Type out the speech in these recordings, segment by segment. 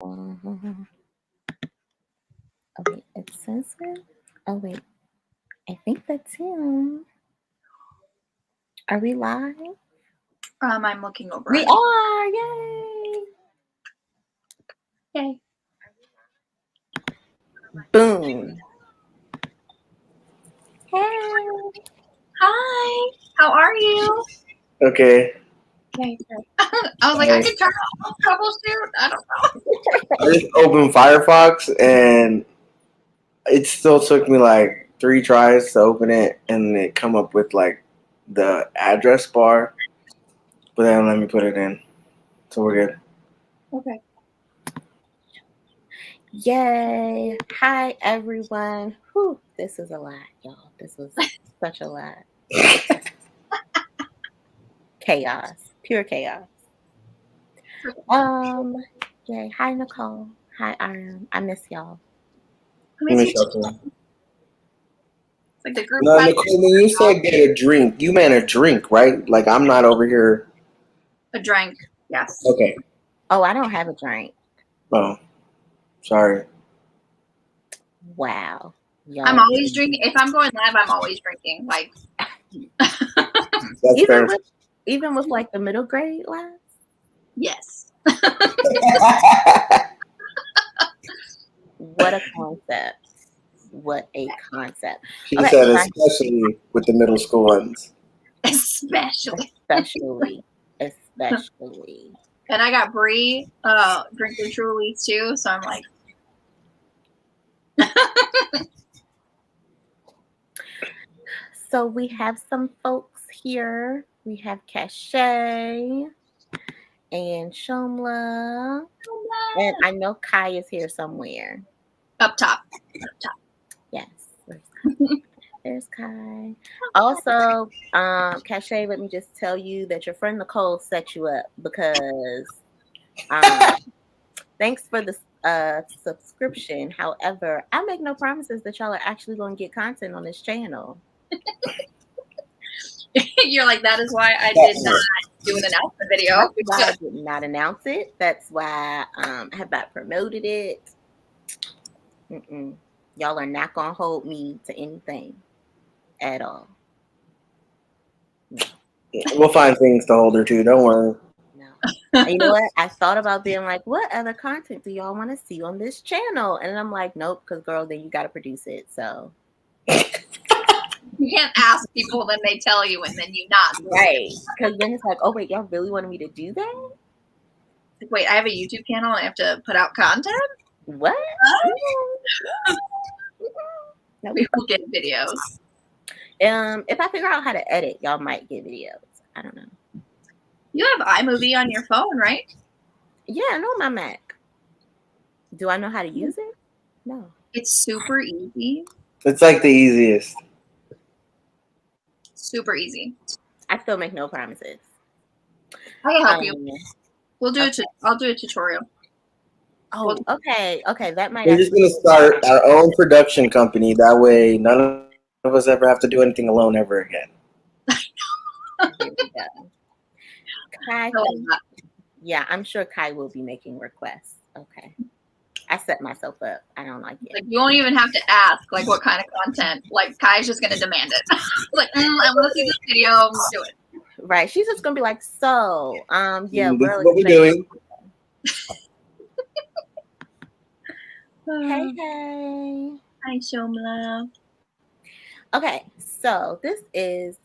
Oh wait, it says it. Oh wait, I think that's him. Are we live? I'm looking over. We are! Yay! Yay! Boom! Hey! Hi! How are you? Okay. Okay. I was like, I can turn off troubleshoot. I don't know. I just opened Firefox and it still took me like 3 tries to open it and it come up with like the address bar, but then let me put it in. So we're good. Okay. Yay! Hi everyone. Whew, this is a lot, y'all. This was such a lot. Chaos. Pure chaos. Yay. Hi Nicole. Hi Iron. I miss y'all. I miss you too. It's like the group. No, Nicole, when you said get a drink, you meant a drink, right? Like I'm not over here. A drink, yes. Okay. Oh, I don't have a drink. Oh, sorry. Wow. Y'all. I'm always drinking. If I'm going live, I'm always drinking. Like That's fair. Even with like the middle grade lives? Yes. What a concept. What a concept. She said especially with the middle school ones. Especially. And I got Bree drinking Trulies too, so I'm like. So we have some folks here. We have Cachet and Shomla. And I know Kai is here somewhere. Up top. Yes. There's Kai. Also, Cachet, let me just tell you that your friend Nicole set you up because thanks for the subscription. However, I make no promises that y'all are actually going to get content on this channel. You're like, that is why I did not do an announcement video. That's why I did not announce it. That's why I have not promoted it. Y'all are not going to hold me to anything at all. No. We'll find things to hold her to. Don't worry. No. And you know what? I thought about being like, what other content do y'all want to see on this channel? And I'm like, nope, because girl, then you got to produce it. So you can't ask people, then they tell you, and then you not. Right. Because then it's like, oh, wait, y'all really wanted me to do that? Like, wait, I have a YouTube channel and I have to put out content? What? No, we will get videos. If I figure out how to edit, y'all might get videos. I don't know. You have iMovie on your phone, right? Yeah, I know my Mac. Do I know how to use it? No. It's super easy. It's like the easiest. Super easy. I still make no promises. I can help you. We'll do I'll do a tutorial. Oh, okay. Okay, that might. We're just gonna start our own production company. That way, none of us ever have to do anything alone ever again. There we go. Kai, yeah, I'm sure Kai will be making requests. Okay. I set myself up. I don't like it. Like, you won't even have to ask, like, what kind of content. Like, Kai's just going to demand it. Like, I want to see this video. I'm going to do it. Right. She's just going to be like, so, yeah, this is what we're doing. Hey. Hi, Shomla. Okay, so this is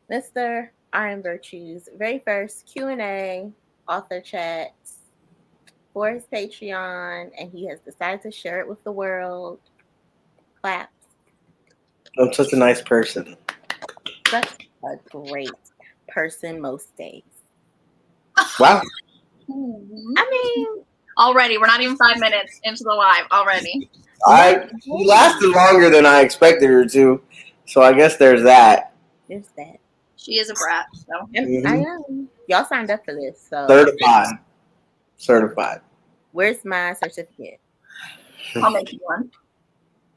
Mr. Iron Virtue's very first Q&A author chat for his Patreon, and he has decided to share it with the world. Claps. I'm such a nice person. Such a great person most days. Wow. I mean, already, we're not even 5 minutes into the live already. She lasted longer than I expected her to, so I guess there's that. There's that. She is a brat, so. I am. Y'all signed up for this, so. Certified. Where's my certificate? I'll make you one.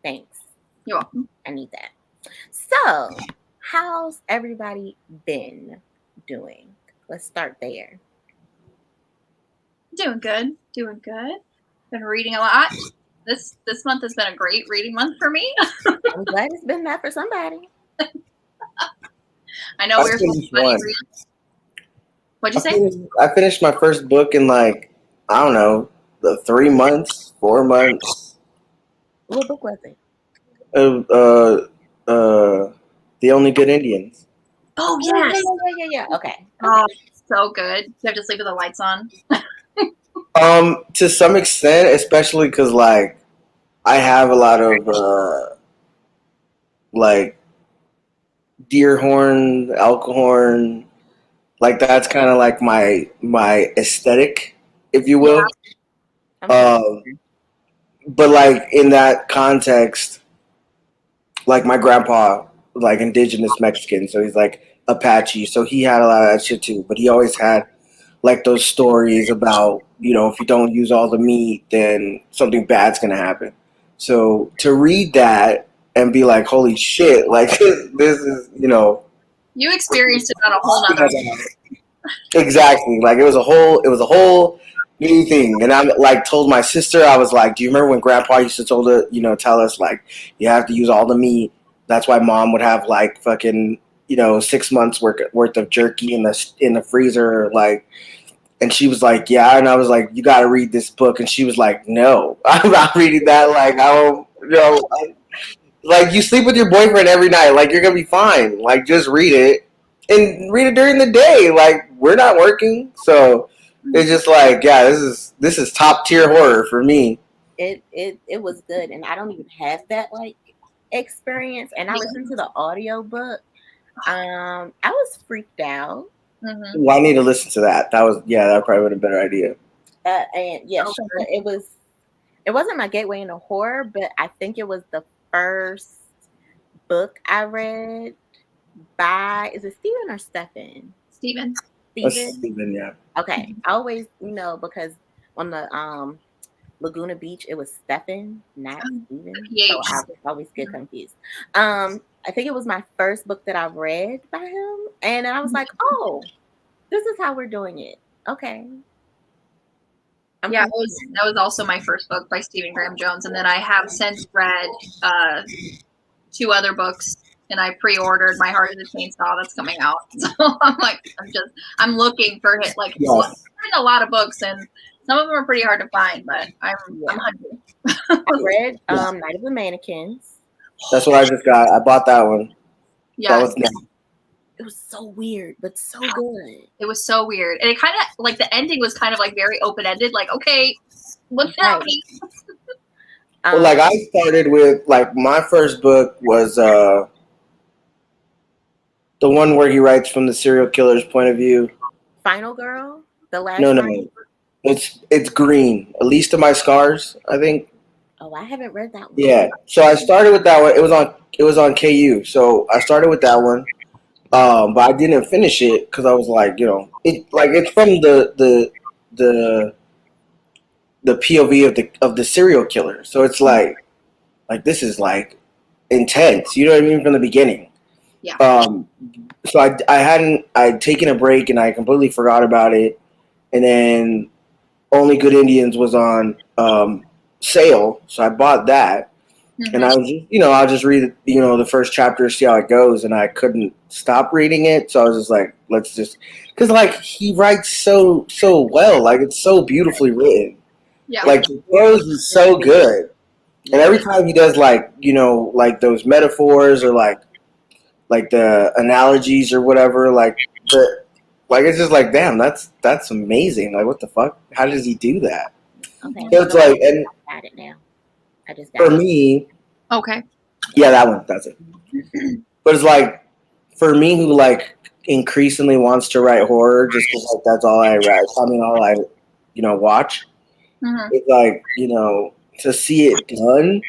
Thanks. You're welcome. I need that. So, how's everybody been doing? Let's start there. Doing good. Been reading a lot. This month has been a great reading month for me. I'm glad it's been that for somebody. I know I we were supposed to finished buddy one. read. What'd you say? I finished my first book in like, I don't know, the 3 months, 4 months. What book was it? Of The Only Good Indians. Oh Oh yes. yeah. Okay. Oh, so good. You have to sleep with the lights on. To some extent, especially because like I have a lot of like deer horn, elk horn. Like that's kind of like my aesthetic, if you Yeah. will. I'm Um, but like in that context, like my grandpa, like indigenous Mexican, so he's like Apache, so he had a lot of that shit too. But he always had like those stories about, if you don't use all the meat, then something bad's gonna happen. So to read that and be like, holy shit, like this is, You experienced it on a whole nother. exactly. Like it was a whole new thing. And I like told my sister, I was like, do you remember when Grandpa used to tell us like you have to use all the meat? That's why Mom would have like fucking 6 months worth of jerky in the freezer, like. And she was like, yeah. And I was like, you got to read this book. And she was like, no, I'm not reading that. Like, I don't, like you sleep with your boyfriend every night. Like, you're going to be fine. Like, just read it and read it during the day. Like, we're not working. So it's just like, yeah, this is top tier horror for me. it was good, and I don't even have that like experience. And I listened to the audio book. I was freaked out. Mm-hmm. Well, I need to listen to that. That probably would have been a better idea. And yeah, So Shonda, good. it wasn't my gateway into horror, but I think it was the first book I read by, is it Stephen or Stephen? Stephen. Let's Stephen. Steven, yeah. Okay, I always because on the Laguna Beach it was Stephen, not Stephen, so PH. I always get confused. I think it was my first book that I read by him, and I was like, oh, this is how we're doing it. Okay, I'm Yeah, confused. that was also my first book by Stephen Graham Jones, and then I have since read two other books, and I pre-ordered My Heart is a Chainsaw that's coming out. So I'm like, I'm looking for it. Like, Yes. I'm reading a lot of books, and some of them are pretty hard to find, but I'm Yeah. hungry. I read Yeah. Night of the Mannequins. That's what I just got. I bought that one. Yeah, That was next. It was so weird, but so good. it was so weird, and it kind of like the ending was kind of like very open-ended. Like, okay, what's Right. happening? Well, like I started with like my first book was the one where he writes from the serial killer's point of view. Final Girl, the last No, Final. no, it's green. At least to my scars, I think. Oh, I haven't read that one. Yeah. So I started with that one. It was on KU. So I started with that one. But I didn't finish it because I was like, it's from the the POV of the serial killer. So it's like this is like intense. You know what I mean from the beginning. Yeah. So I'd taken a break and I completely forgot about it. And then Only Good Indians was on sale, so I bought that. And I was just, I'll just read, the first chapter, see how it goes. And I couldn't stop reading it. So I was just like, because like he writes so well. Like it's so beautifully written. Yeah. Like the prose is so good. And every time he does like those metaphors or like the analogies or whatever, it's just like, damn, that's amazing. Like what the fuck? How does he do that? Okay, So it's like, and I got it now. I just got for it. me, Okay. yeah, that one, that's it. But it's like for me, who like increasingly wants to write horror, just because like that's all I write. I mean, all I watch. Mm-hmm. It's like to see it done,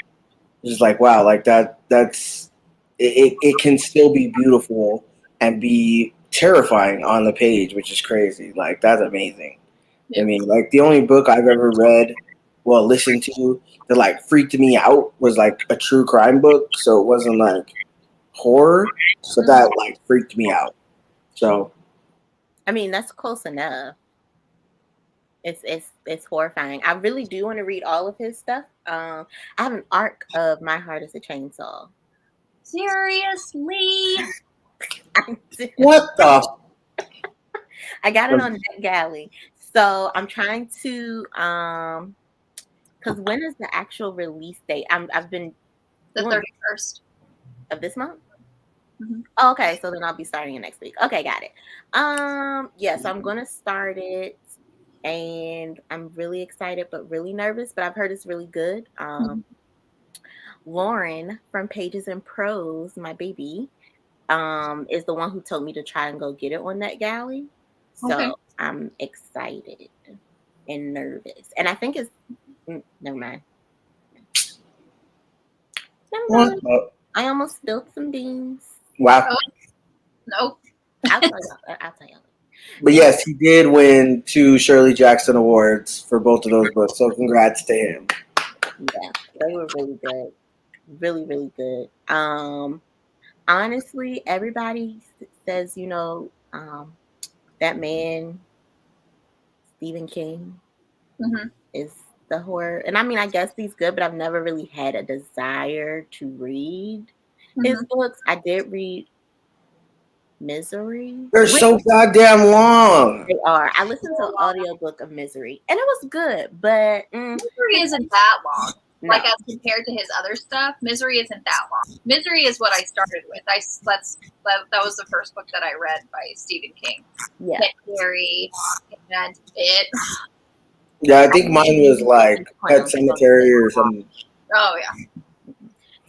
it's just like wow, like that's it can still be beautiful and be terrifying on the page, which is crazy. Like that's amazing. Yeah. I mean, like the only book I've ever read, well, listened to that like freaked me out was like a true crime book. So it wasn't like horror, but that like freaked me out. So I mean, that's close enough. It's horrifying. I really do want to read all of his stuff. I have an arc of My Heart is a Chainsaw. Seriously? I do. What the? I got it on NetGalley. So I'm trying to because when is the actual release date? I've been The doing 31st. of this month. Mhm. Oh, okay, so then I'll be starting it next week. Okay, got it. Yeah, so I'm gonna start it, and I'm really excited but really nervous. But I've heard it's really good. Lauren from Pages and Prose, my baby, is the one who told me to try and go get it on NetGalley. Okay. So I'm excited and nervous, and I think it's never mind. Never What mind. the? I almost spilled some beans. Wow. Oh, nope. I'll tell y'all. I'll tell y'all. But And yes, he did win 2 Shirley Jackson awards for both of those books. So congrats to him. yeah, they were really good. Really, really good. Honestly, everybody says, that man, Stephen King, Hmm. is the horror. And I mean, I guess he's good, but I've never really had a desire to read his Hmm. books. I did read Misery, They're which so goddamn long. they are. I listened to the audiobook of Misery, and it was good, but Misery isn't that long. no. Like as compared to his other stuff, Misery isn't that long. Misery is what I started with. That was the first book that I read by Stephen King. Yeah. Nick Carey, and it. Yeah, I think mine was like Pet Cemetery or something. Oh yeah.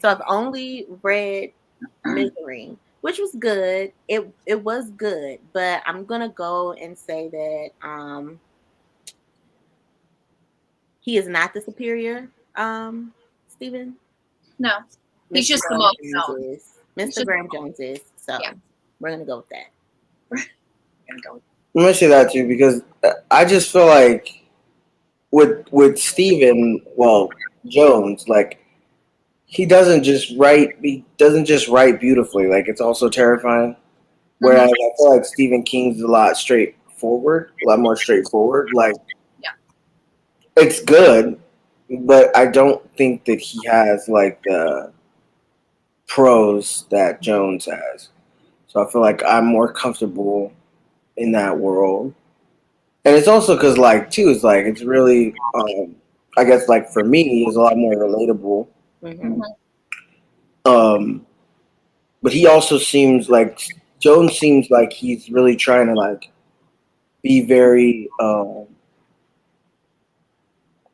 So I've only read Misery, which was good. It was good, but I'm gonna go and say that he is not the superior Stephen. No, he's Mr. just the Graham most Jones known. is. He's Mr. just Graham Jones is. So yeah. we're gonna go with that. Gonna go. I'm gonna say that too because I just feel like with Steven, well, Jones, like he doesn't just write beautifully. Like it's also terrifying. Hmm. Whereas I feel like Stephen King's a lot straightforward, a lot more straightforward. Like Yeah. it's good, but I don't think that he has like the pros that Jones has. So I feel like I'm more comfortable in that world. And it's also because, like, too, it's like, it's really, I guess, like, for me, it's a lot more relatable. Hmm. Hmm. Um, but he also seems like, Jones seems like he's really trying to, like, be very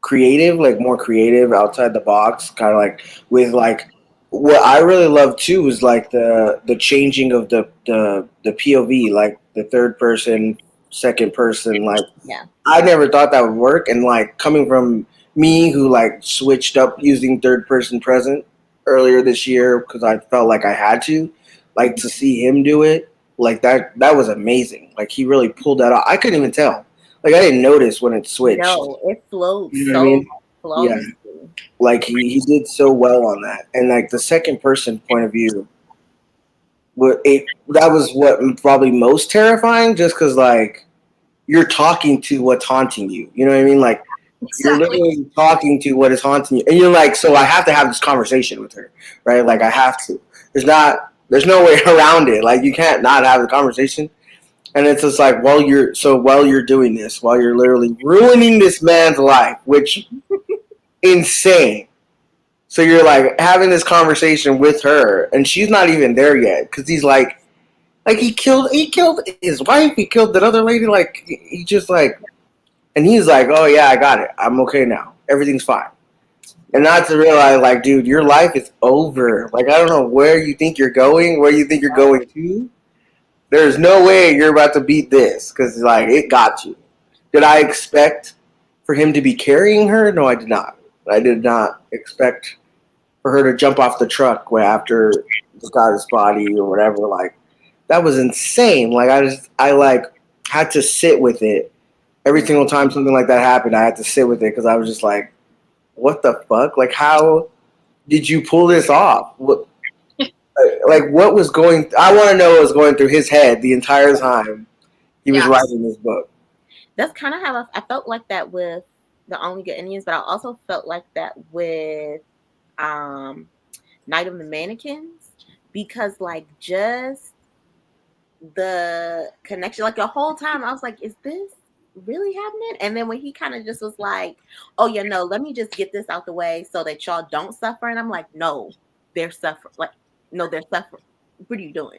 creative, like more creative outside the box, kind of like with like what I really love too is like the changing of the POV, like the third person, second person. Like Yeah. I never thought that would work, and like coming from me who like switched up using third person present earlier this year because I felt like I had to, like to see him do it, like that was amazing. Like he really pulled that off. I couldn't even tell. Like I didn't notice when it switched. No, it flowed You know what I so mean? Yeah. flawlessly. Like he did so well on that. And like the second person point of view, that was what probably most terrifying, just because like you're talking to what's haunting you. You know what I mean? Like you're Exactly. literally talking to what is haunting you, and you're like, so I have to have this conversation with her, right? Like I have to. There's no way around it. Like you can't not have the conversation. And it's just like while you're doing this, while you're literally ruining this man's life, which insane. So you're like having this conversation with her, and she's not even there yet because he's like he killed his wife, he killed that other lady, like he just like, and he's like, oh yeah, I got it, I'm okay now, everything's fine, and not to realize like, dude, your life is over. Like I don't know where you think you're going, where you think you're going to. There's no way you're about to beat this because like it got you. Did I expect for him to be carrying her? No, I did not. I did not expect for her to jump off the truck after the guy's body or whatever. Like that was insane. Like I like had to sit with it every single time something like that happened. I had to sit with it because I was just like, what the fuck? Like how did you pull this off? What, like what was going? I want to know what was going through his head the entire time he was Yeah. writing this book. That's kind of how I felt like that with The Only Good Indians, but I also felt like that with um Night of the Mannequins, because like just the connection, like the whole time I was like, is this really happening? And then when he kind of just was like, oh yeah, no, let me just get this out the way so that y'all don't suffer, and I'm like, no, they're suffering. Like, no, they're suffering. What are you doing?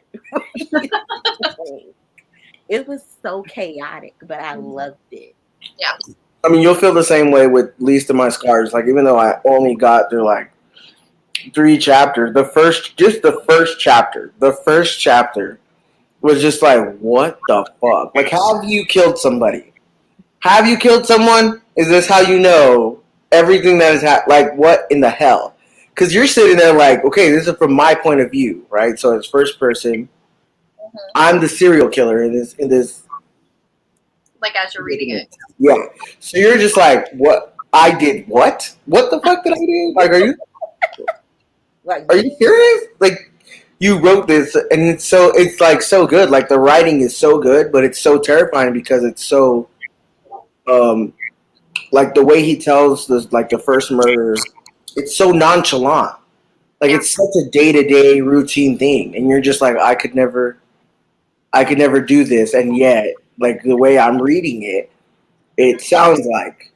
It was so chaotic, but I loved it. Yeah. I mean, you'll feel the same way with Least of My Scars. Like, even though I only got through like 3 chapters, the first chapter was just like, what the fuck? Like, have you killed somebody? Have you killed someone? Is this how you know everything that is like, what in the hell? Because you're sitting there like, okay, this is from my point of view, right? So it's first person. Mm-hmm. I'm the serial killer in this. Like as you're reading it. Yeah. So you're just like, what? I did what? What the fuck did I do? Like, are you serious? Like, you wrote this, and it's like so good. Like the writing is so good, but it's so terrifying because it's so like the way he tells the first murder, it's so nonchalant. Like Yeah. it's such a day to day routine thing, and you're just like, I could never do this, and yet, like the way I'm reading it, it sounds like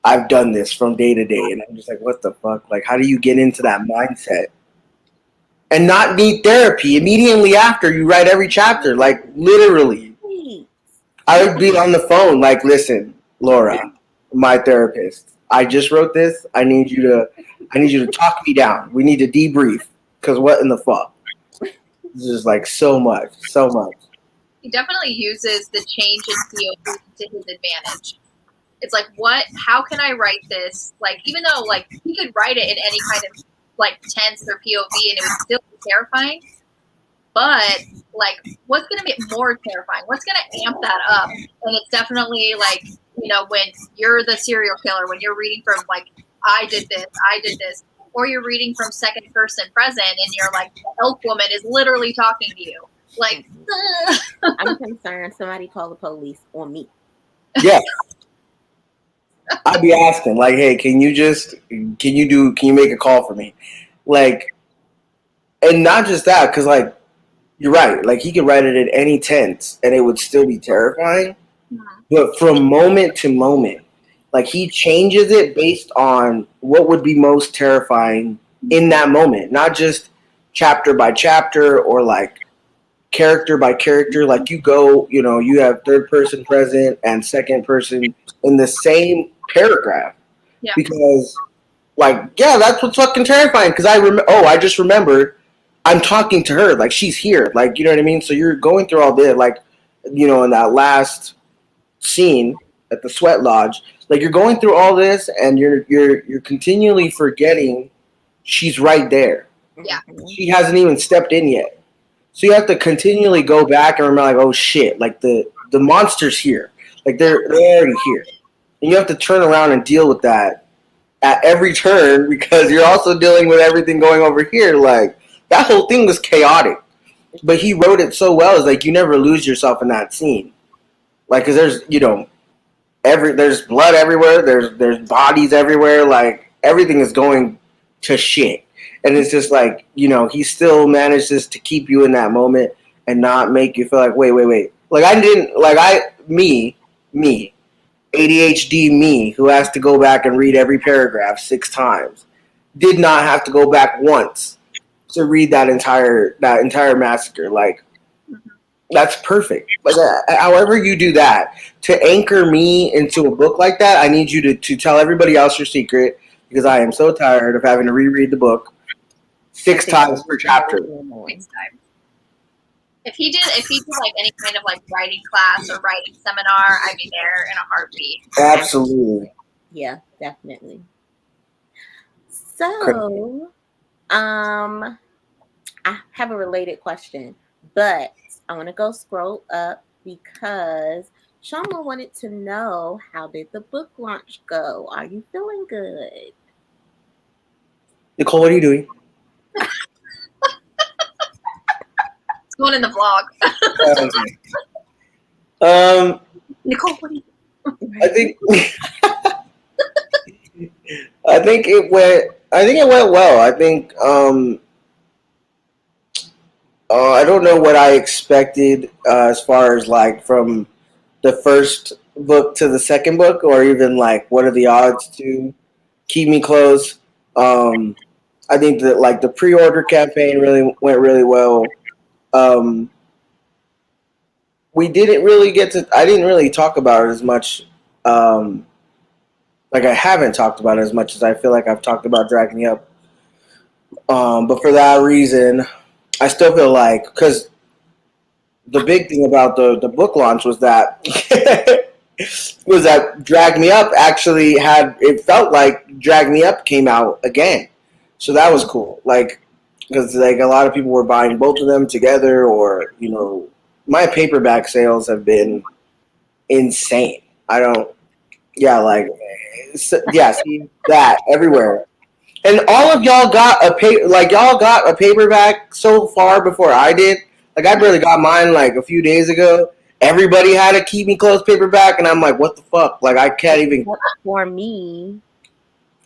I've done this from day to day, and I'm just like, what the fuck? Like, how do you get into that mindset and not need therapy immediately after you write every chapter? Like literally, I would be on the phone, like, listen, Laura, my therapist, I just wrote this. I need you to talk me down. We need to debrief because what in the fuck? This is like so much, so much. He definitely uses the change in POV to his advantage. It's like, how can I write this? Like, even though, like, he could write it in any kind of, like, tense or POV and it would still be terrifying. But, like, what's going to make it more terrifying? What's going to amp that up? And it's definitely, like, when you're the serial killer, when you're reading from, like, I did this, or you're reading from second person present and you're like, the elf woman is literally talking to you. Like, I'm concerned somebody call the police on me. Yeah. I'd be asking, like, hey, can you make a call for me? Like, and not just that, because, like, you're right. Like, he could write it in any tense and it would still be terrifying. But from moment to moment, like, he changes it based on what would be most terrifying in that moment, not just chapter by chapter or, like, character by character. Like, you have third person present and second person in the same paragraph. Yeah. Because, like, yeah, that's what's fucking terrifying. Because I just remembered I'm talking to her. Like, she's here. Like, you know what I mean? So you're going through all this. Like, in that last scene at the sweat lodge, like, you're going through all this and you're continually forgetting she's right there. Yeah. She hasn't even stepped in yet. So you have to continually go back and remember, like, oh shit, like the monster's here. Like they're already here. And you have to turn around and deal with that at every turn because you're also dealing with everything going over here. Like, that whole thing was chaotic. But he wrote it so well, it's like you never lose yourself in that scene. Like, cause there's there's blood everywhere, there's bodies everywhere, like everything is going to shit. And it's just like, he still manages to keep you in that moment and not make you feel like, wait. Like, I didn't, like, me, ADHD me, who has to go back and read every paragraph 6 times, did not have to go back once to read that entire massacre. Like, that's perfect. Like, however you do that, to anchor me into a book like that, I need you to tell everybody else your secret because I am so tired of having to reread the book 6 times per chapter. 6 times. If he did like any kind of like writing class or writing seminar, I'd be there in a heartbeat. Absolutely. Yeah, definitely. So, I have a related question, but I want to go scroll up because Shama wanted to know, how did the book launch go? Are you feeling good? Nicole, what are you doing? It's going in the vlog. Okay. Nicole, what are you doing? I think I think it went. I think it went well. I think I don't know what I expected as far as like from the first book to the second book, or even like what are the odds to keep me close. Um, I think that like the pre-order campaign really went really well. Um, we didn't really get to. I didn't really talk about it as much. Um, like I haven't talked about it as much as I feel like I've talked about Drag Me Up. But for that reason, I still feel like because the big thing about the book launch was that was that Drag Me Up actually had it felt like Drag Me Up came out again, so that was cool. Like because like a lot of people were buying both of them together, or my paperback sales have been insane. I don't, yeah, like yeah, see that everywhere. And all of y'all got y'all got a paperback so far before I did. Like I barely got mine like a few days ago. Everybody had a Keep Me Close paperback, and I'm like, what the fuck? Like I can't even. For me.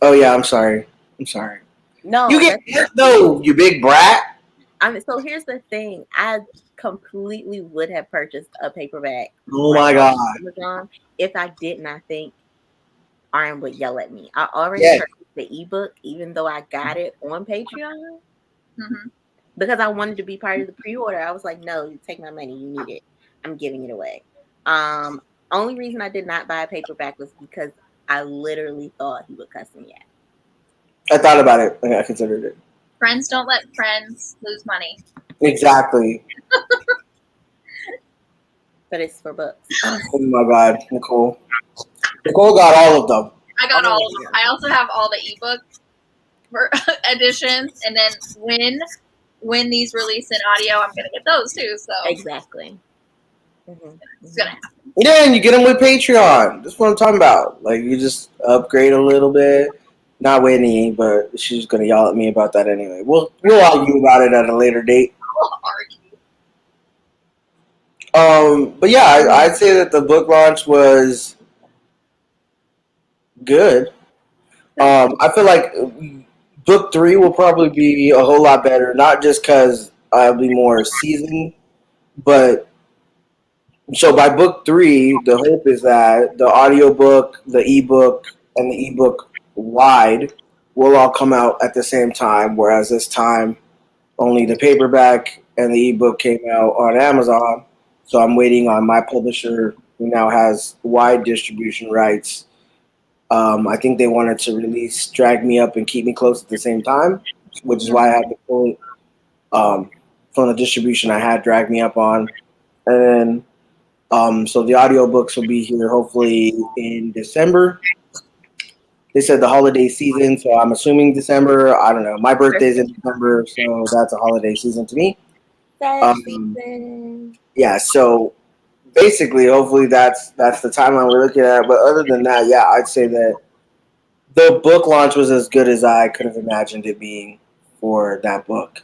Oh yeah, I'm sorry. I'm sorry. You No, get this though, you big brat. I mean, so here's the thing. I completely would have purchased a paperback Oh right my off god. Amazon if I did not think Arn would yell at me. I already Yes. purchased the ebook, even though I got it on Patreon Mm-hmm. because I wanted to be part of the pre-order. I was like, no, you take my money, you need it. I'm giving it away. Um, Only reason I did not buy a paperback was because I literally thought he would cuss me out. I thought about it. I considered it. Friends don't let friends lose money. Exactly. But it's for books. Oh my god, Nicole. Nicole got all of them. I got Oh, all of them. I also have all the ebook editions, and then when these release in audio, I'm gonna get those too. So exactly. Mm-hmm. it's gonna happen. Yeah, and you get them with Patreon. That's what I'm talking about. Like you just upgrade a little bit. Not Whitney, but she's gonna yell at me about that anyway. We'll argue about it at a later date. I'll argue. But yeah, I'd say that the book launch was good. I feel like book 3 will probably be a whole lot better. Not just because I'll be more seasoned, but so by book 3, the hope is that the audiobook, the ebook, and the ebook wide will all come out at the same time. Whereas this time, only the paperback and the ebook came out on Amazon. So I'm waiting on my publisher, who now has wide distribution rights. I think they wanted to release Drag Me Up and Keep Me Close at the same time, which is why I had to pull it from the distribution I had Drag Me Up on. And then so the audiobooks will be here hopefully in December. They said the holiday season, so I'm assuming December. I don't know. My birthday's in December, so that's a holiday season to me. Season. Yeah, so basically, hopefully that's the timeline we're looking at. But other than that, yeah, I'd say that the book launch was as good as I could have imagined it being for that book.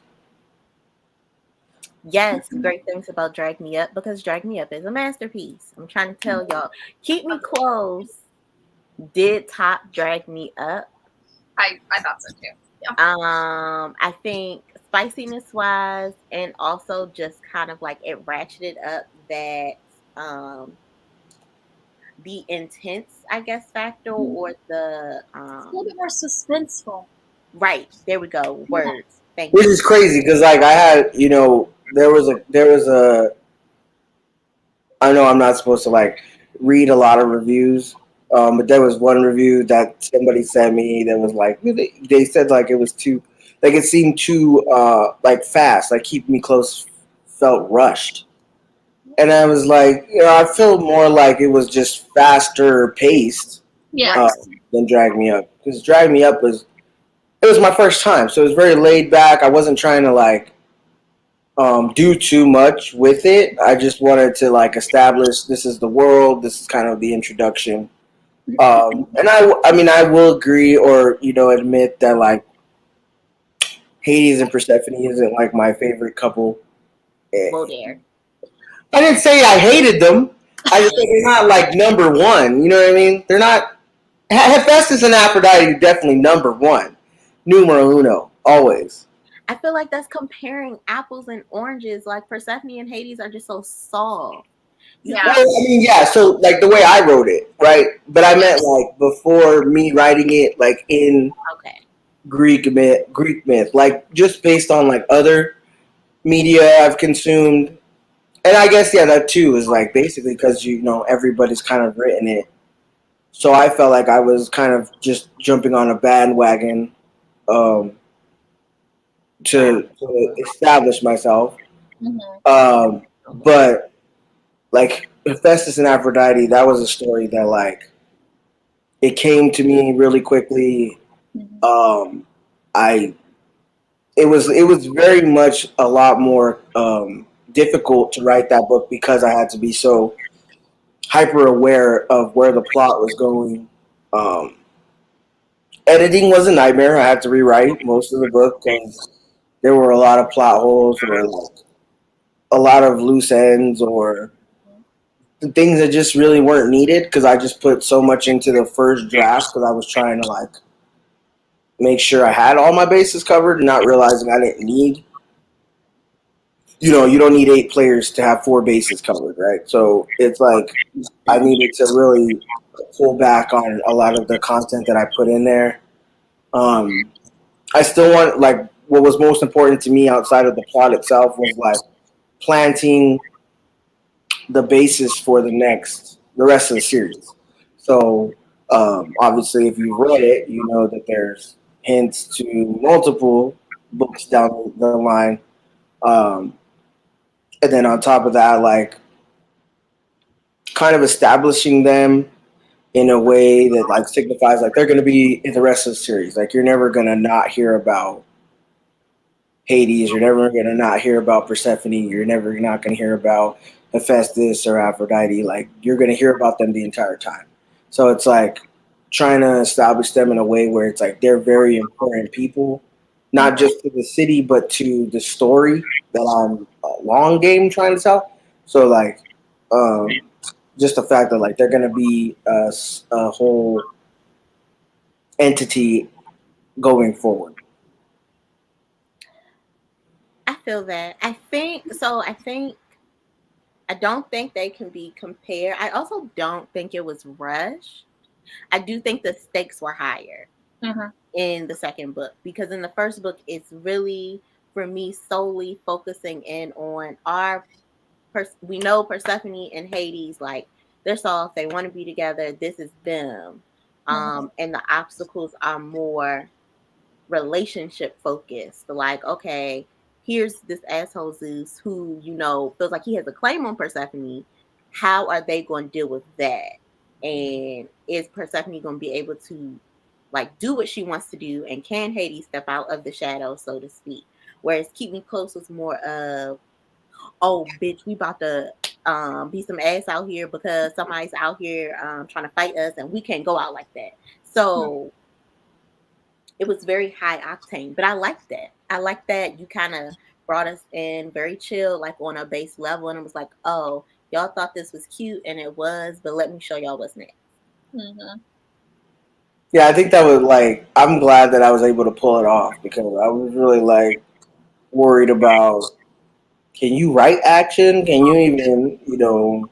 Yes, great things about Drag Me Up because Drag Me Up is a masterpiece. I'm trying to tell y'all. Keep Me Close did top Drag Me Up. I thought so too. Yeah. I think spiciness wise and also just kind of like it ratcheted up that the intense, I guess, factor or the It's a little bit more suspenseful. right, there we go. Words. Thank Which you. is crazy because like I had, there was a I know I'm not supposed to like read a lot of reviews, but there was one review that somebody sent me that was like they said like it was too like it seemed too like fast, like Keep Me Close felt rushed, and I was like, I feel more like it was just faster paced Yeah. than Drag Me Up, because Drag Me Up was it was my first time, so it was very laid back. I wasn't trying to like do too much with it. I just wanted to like establish this is the world. This is kind of the introduction. And I mean, I will agree or admit that like Hades and Persephone isn't like my favorite couple. Whoa there. I didn't say I hated them. I just think they're not like number one. You know what I mean? They're not. Hephaestus and Aphrodite are definitely number one, numero uno, always. I feel like that's comparing apples and oranges. Like Persephone and Hades are just so soft. You Yeah. Well, can't. I mean, yeah. So like the way I wrote it, right? But I Yeah. meant like before me writing it, like in Okay. Greek myth, like just based on like other media I've consumed, and I guess yeah, that too is like basically because you know everybody's kind of written it. So I felt like I was kind of just jumping on a bandwagon um, Wow. to establish myself. Hmm. But like Hephaestus and Aphrodite, that was a story that like it came to me really quickly. Hmm. Um, I it was very much a lot more difficult to write that book because I had to be so hyper aware of where the plot was going. Um, Editing was a nightmare. I had to rewrite most of the book because there were a lot of plot holes or like a lot of loose ends or things that just really weren't needed because I just put so much into the first draft because I was trying to like make sure I had all my bases covered and not realizing I didn't need. You know, you don't need 8 players to have 4 bases covered, right? So it's like I needed to really pull back on a lot of the content that I put in there. Um, I still want like what was most important to me outside of the plot itself was like planting the basis for the rest of the series. So obviously, if you've read it, you know that there's hints to multiple books down the line, um, and then on top of that, like kind of establishing them in a way that like signifies like they're going to be in the rest of the series. Like you're never going to not hear about Hades. You're never going to not hear about Persephone. You're never not going to hear about Hephaestus or Aphrodite. Like you're going to hear about them the entire time. So it's like trying to establish them in a way where it's like they're very important people, not just to the city but to the story that I'm a long game trying to tell. So like, um, just the fact that like they're going to be a whole entity going forward. I feel that. I don't think they can be compared. I also don't think it was rushed. I do think the stakes were higher Hmm. in the second book because in the first book it's really for me solely focusing in on we know Persephone and Hades, like they're soft, they want to be together, this is them. Hmm. And the obstacles are more relationship focused. Like, okay, here's this asshole Zeus who, feels like he has a claim on Persephone. How are they going to deal with that? And is Persephone going to be able to like do what she wants to do? And can Hades step out of the shadow, so to speak? Whereas Keep Me Close was more of, oh, bitch, we about to be some ass out here because somebody's out here trying to fight us and we can't go out like that. So it was very high octane, but I like that. I like that you kind of brought us in very chill, like on a base level, and it was like, oh, y'all thought this was cute, and it was, but let me show y'all what's next. Hmm. Yeah, I think that was like I'm glad that I was able to pull it off because I was really like worried about can you write action? Can you even,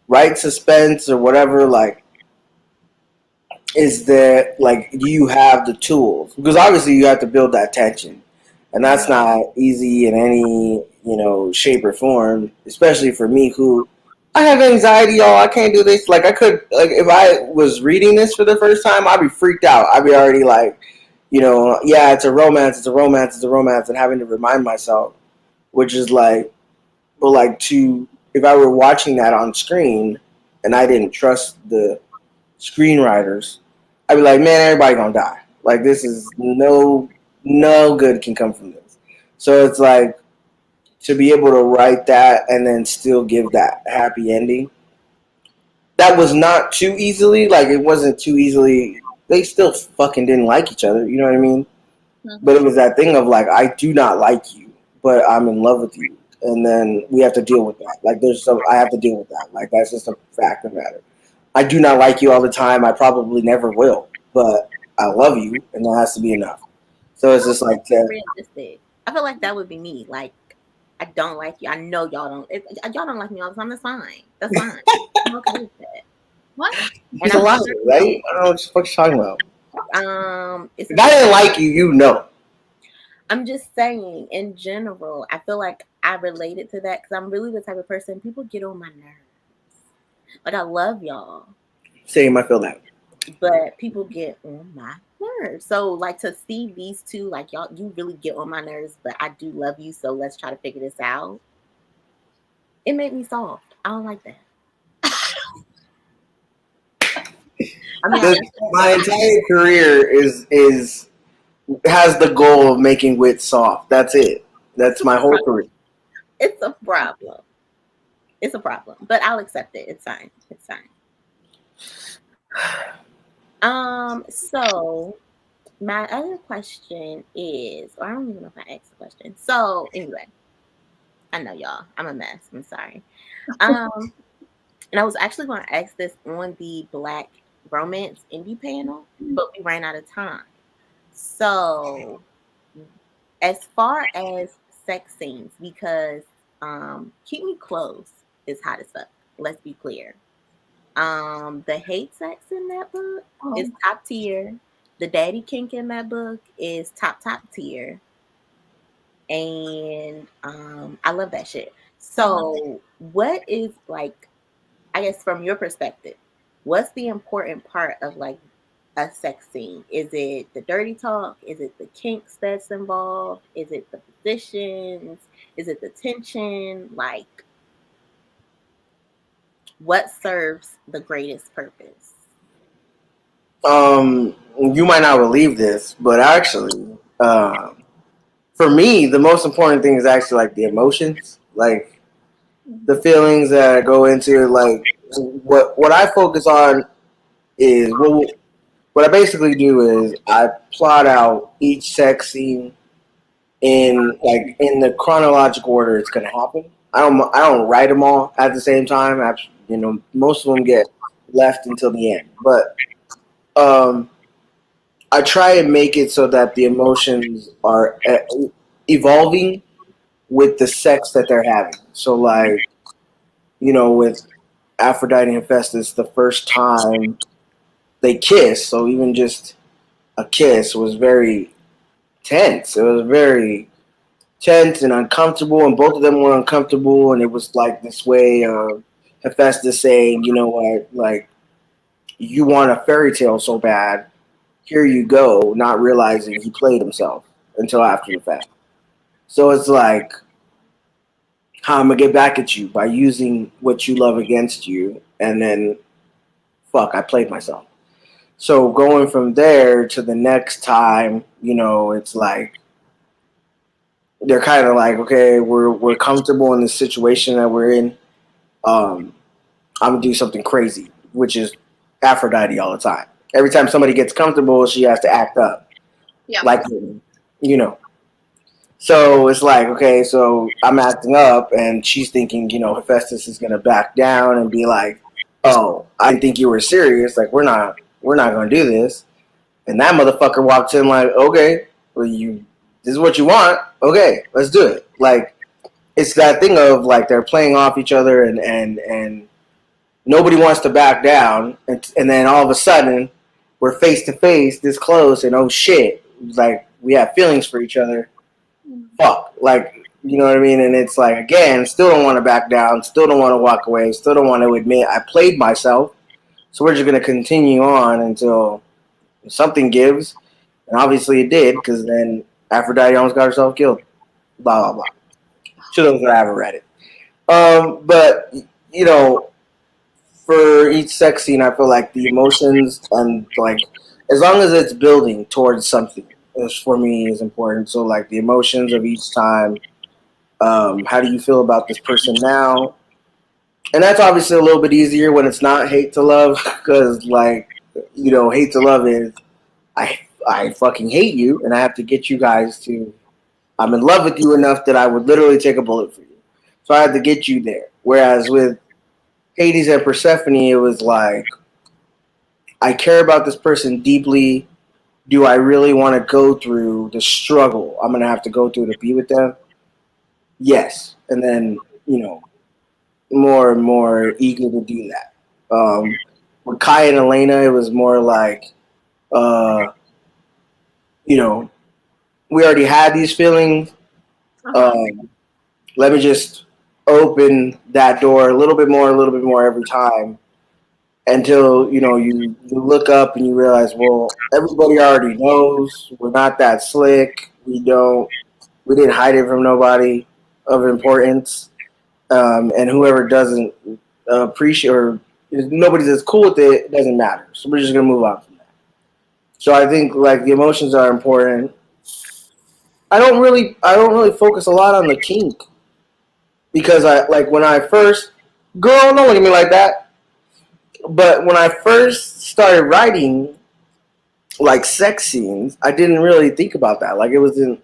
write suspense or whatever? Like, is there like do you have the tools? Because obviously you have to build that tension. And that's Hmm. not easy in any, shape or form, especially for me who I have anxiety, y'all. I can't do this. Like I could like if I was reading this for the first time, I'd be freaked out. I'd be already like, yeah, it's a romance, it's a romance, it's a romance, and having to remind myself, which is like, but like to if I were watching that on screen and I didn't trust the screenwriters, I'd be like, man, everybody gonna die. Like this is no good can come from this. So it's like to be able to write that and then still give that happy ending. That was not too easily. Like it wasn't too easily. They still fucking didn't like each other. You know what I mean? But Hmm. it was that thing of like, I do not like you, but I'm in love with you. and then we have to deal with that. Like I have to deal with that. Like that's just a fact of the matter. I do not like you all the time. I probably never will, but I love you, and that has to be enough. So it's just like that. Realistic. I feel like that would be me. Like, I don't like you. I know y'all don't. Y'all don't like me all the time. That's fine. That's fine. I'm okay with that. What? He's And a I'm liar, sure, right? I don't know what the fuck you're talking about. it's. If I didn't like you, you know. I'm just saying, in general, I feel like I related to that because I'm really the type of person people get on my nerves. Like, I love y'all, Same, I feel that. but people get on my nerves. So, like, to see these two, like, y'all, you really get on my nerves, but I do love you. So let's try to figure this out. It made me soft. I don't like that. I mean, I This, my entire career is has the goal of making wit soft. That's it. That's my whole career. it's a problem. It's a problem, but I'll accept it. It's fine. It's fine. So my other question is, or I don't even know if I asked the question. So anyway, I know y'all. I'm a mess. I'm sorry. Um, and I was actually going to ask this on the Black Romance Indie panel, but we ran out of time. So as far as sex scenes, because Keep Me Close is hot as fuck. Let's be clear. The hate sex in that book is top tier. The daddy kink in that book is top tier. And I love that shit. So what is like, I guess from your perspective, what's the important part of like a sex scene? Is it the dirty talk? Is it the kinks that's involved? Is it the positions? Is it the tension? Like, what serves the greatest purpose? You might not believe this, but actually, for me, the most important thing is actually like the emotions, like the feelings that go into it. Like what I focus on is what I basically do is I plot out each sex scene in the chronological order it's gonna happen. I don't write them all at the same time. Most of them get left until the end, but um, I try and make it so that the emotions are evolving with the sex that they're having. So, like, with Aphrodite and Hephaestus, the first time they kiss, so even just a kiss was very tense. It was very tense and uncomfortable, and both of them were uncomfortable, and it was like this way of Hephaestus saying, you know what, like, you want a fairy tale so bad, here you go, not realizing he played himself until after the fact. So it's like, how I'm gonna get back at you by using what you love against you, and then fuck, I played myself. So going from there to the next time, it's like they're kind of like, okay, we're comfortable in the situation that we're in. Um, I'm gonna do something crazy, which is Aphrodite all the time. Every time somebody gets comfortable, she has to act up, Yeah. like you know. So it's like, okay, so I'm acting up, and she's thinking, Hephaestus is gonna back down and be like, "Oh, I didn't think you were serious. Like, we're not gonna do this." And that motherfucker walks in like, "Okay, well, this is what you want. Okay, let's do it." Like, it's that thing of like they're playing off each other, and nobody wants to back down, and then all of a sudden we're face to face, this close, and oh shit, like we have feelings for each other. Fuck, like, you know what I mean? And it's like, again, still don't want to back down, still don't want to walk away, still don't want to admit I played myself. So we're just gonna continue on until something gives, and obviously it did, because then Aphrodite almost got herself killed. Blah blah blah. To those that haven't read it. But you know, for each sex scene, I feel like the emotions and like as long as it's building towards something, is for me is important. So like the emotions of each time. How do you feel about this person now? And that's obviously a little bit easier when it's not hate to love, because like hate to love is I fucking hate you, and I have to get you guys to I'm in love with you enough that I would literally take a bullet for you. So I had to get you there. Whereas with Hades and Persephone, it was like, I care about this person deeply. Do I really want to go through the struggle I'm going to have to go through to be with them? Yes. And then, more and more eager to do that. With Kai and Elena, it was more like, uh, you know, we already had these feelings. Uh-huh. Um, Let me just open that door a little bit more every time until you look up and you realize, well, everybody already knows we're not that slick. We didn't hide it from nobody of importance, and whoever doesn't appreciate or if nobody's as cool with it, it doesn't matter. So we're just gonna move on from that. So I think like the emotions are important. I don't really focus a lot on the kink because I like when I first girl, don't look at me like that. But when I first started writing like sex scenes, I didn't really think about that. Like it wasn't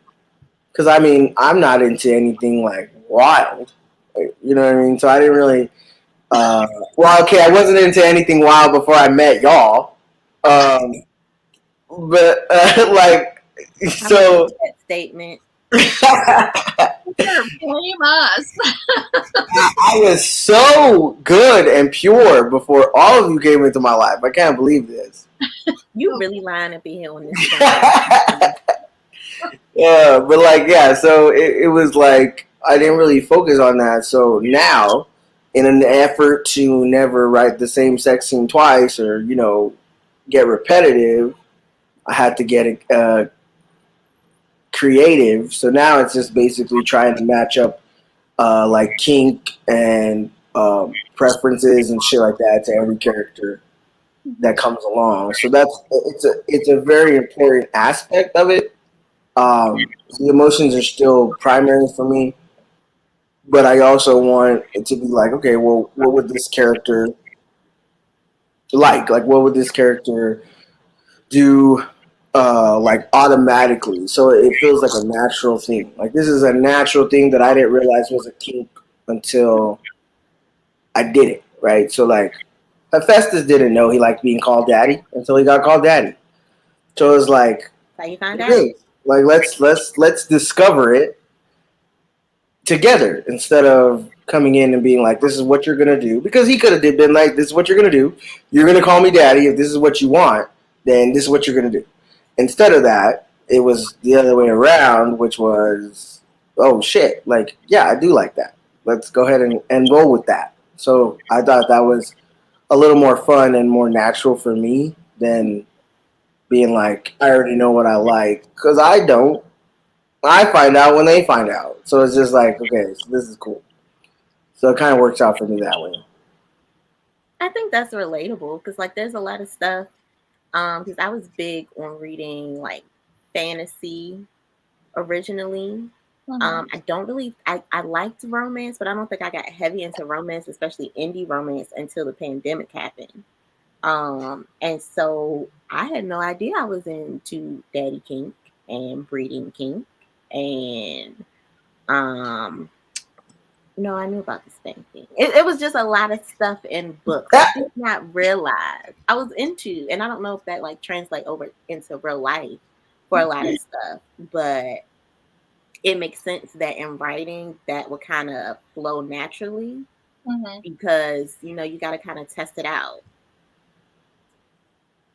because I mean I'm not into anything like wild, you know what I mean. So I didn't really. Well, okay, I wasn't into anything wild before I met y'all, um, but like I'm gonna so. take that statement. Sure, blame us. I was so good and pure before all of you came into my life. I can't believe this. You really lying up in here on this Yeah, phone. but like, yeah, so it was like I didn't really focus on that. So now, in an effort to never write the same sex scene twice or, get repetitive, I had to get creative. So now it's just basically trying to match up like kink and preferences and shit like that to every character that comes along. So it's a very important aspect of it. The emotions are still primary for me, but I also want it to be like, okay, well, what would this character like? Like, what would this character do? Like automatically, so it feels like a natural thing. Like this is a natural thing that I didn't realize was a kink until I did it, right? So like, Hephaestus didn't know he liked being called daddy until he got called daddy. So it was like, How you find out? okay, like let's discover it together instead of coming in and being like, this is what you're gonna do. Because he could have been like, this is what you're gonna do. You're gonna call me daddy. If this is what you want, then this is what you're gonna do. Instead of that, it was the other way around, which was, oh shit, like yeah, I do like that. Let's go ahead and roll with that. So I thought that was a little more fun and more natural for me than being like, I already know what I like. Because I don't. I find out when they find out. So it's just like, okay, so this is cool. So it kind of works out for me that way. I think that's relatable because like there's a lot of stuff. Because I was big on reading like fantasy originally. Mhm. I don't really I liked romance, but I don't think I got heavy into romance, especially indie romance, until the pandemic happened. And so I had no idea I was into daddy kink and breeding kink and um no, I knew about the spanking. It was just a lot of stuff in books. I did not realize I was into, and I don't know if that like translate over into real life for a lot of stuff, but it makes sense that in writing that would kind of flow naturally Mhm. because you got to kind of test it out.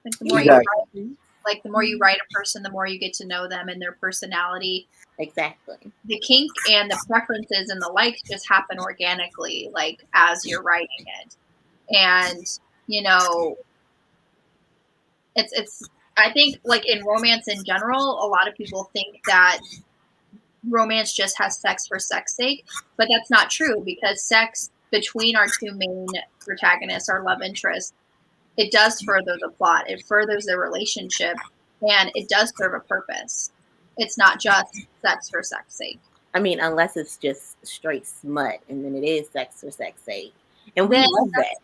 Like the more Even you with Exactly. write, romance. like the more you write a person, the more you get to know them and their personality. Exactly. The kink and the preferences and the likes just happen organically, like as you're writing it. And you know, it's. I think like in romance in general, a lot of people think that romance just has sex for sex sake, but that's not true because sex between our two main protagonists, our love interests, it does further the plot. It furthers the relationship, and it does serve a purpose. It's not just sex for sex sake. I mean, unless it's just straight smut, and then it is sex for sex sake, and we Then love that. that's.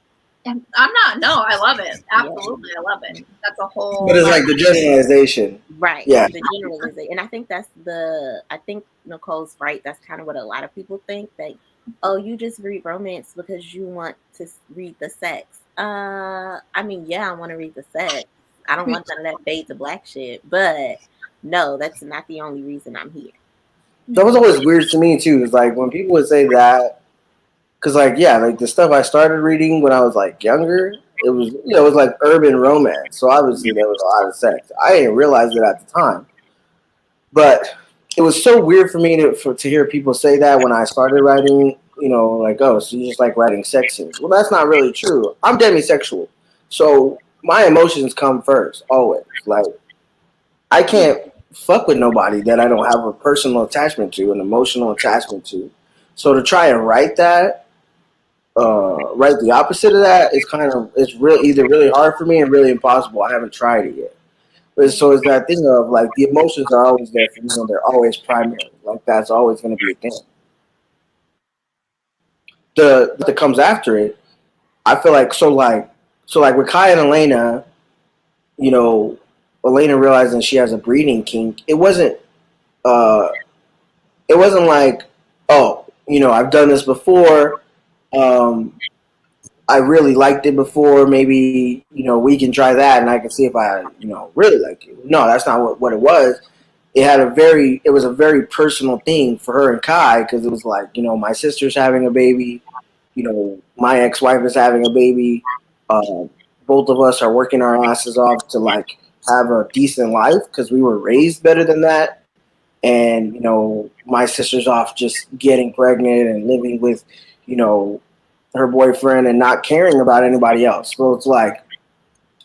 And I'm not. No, I love it. Yeah. Absolutely, I love it. That's a But whole. it's like the generalization. Right. Yeah. The generalization. And I think I think Nicole's right. That's kind of what a lot of people think that Oh, you just read romance because you want to read the sex. I mean, yeah, I want to read the sex. I don't want none of that fade to black shit. But no, that's not the only reason I'm here. That was always weird to me too. Is like when people would say that, because like yeah, like the stuff I started reading when I was like younger, it was it was like urban romance. So obviously there was a lot of sex. I didn't realize it at the time, but it was so weird for me to hear people say that when I started writing. Like, oh, so you just like writing sex scenes. Well, that's not really true. I'm demisexual, so my emotions come first always. Like I can't fuck with nobody that I don't have a personal attachment to, an emotional attachment to. So to try and write that, write the opposite of that is it's real either really hard for me and really impossible. I haven't tried it yet. But so it's that thing of like the emotions are always there for me and they're always primary. Like that's always going to be a thing. The that comes after it, I feel like so like with Kai and Elena, you know, Elena realizing she has a breeding kink. Uh it wasn't like, oh, I've done this before. Um, I really liked it before. Maybe, we can try that and I can see if I, really like it. No, that's not what it was. It was a very personal thing for her and Kai because it was like, my sister's having a baby. My ex-wife is having a baby. Uh, both of us are working our asses off to like have a decent life because we were raised better than that. And my sister's off just getting pregnant and living with you know her boyfriend and not caring about anybody else. So it's like,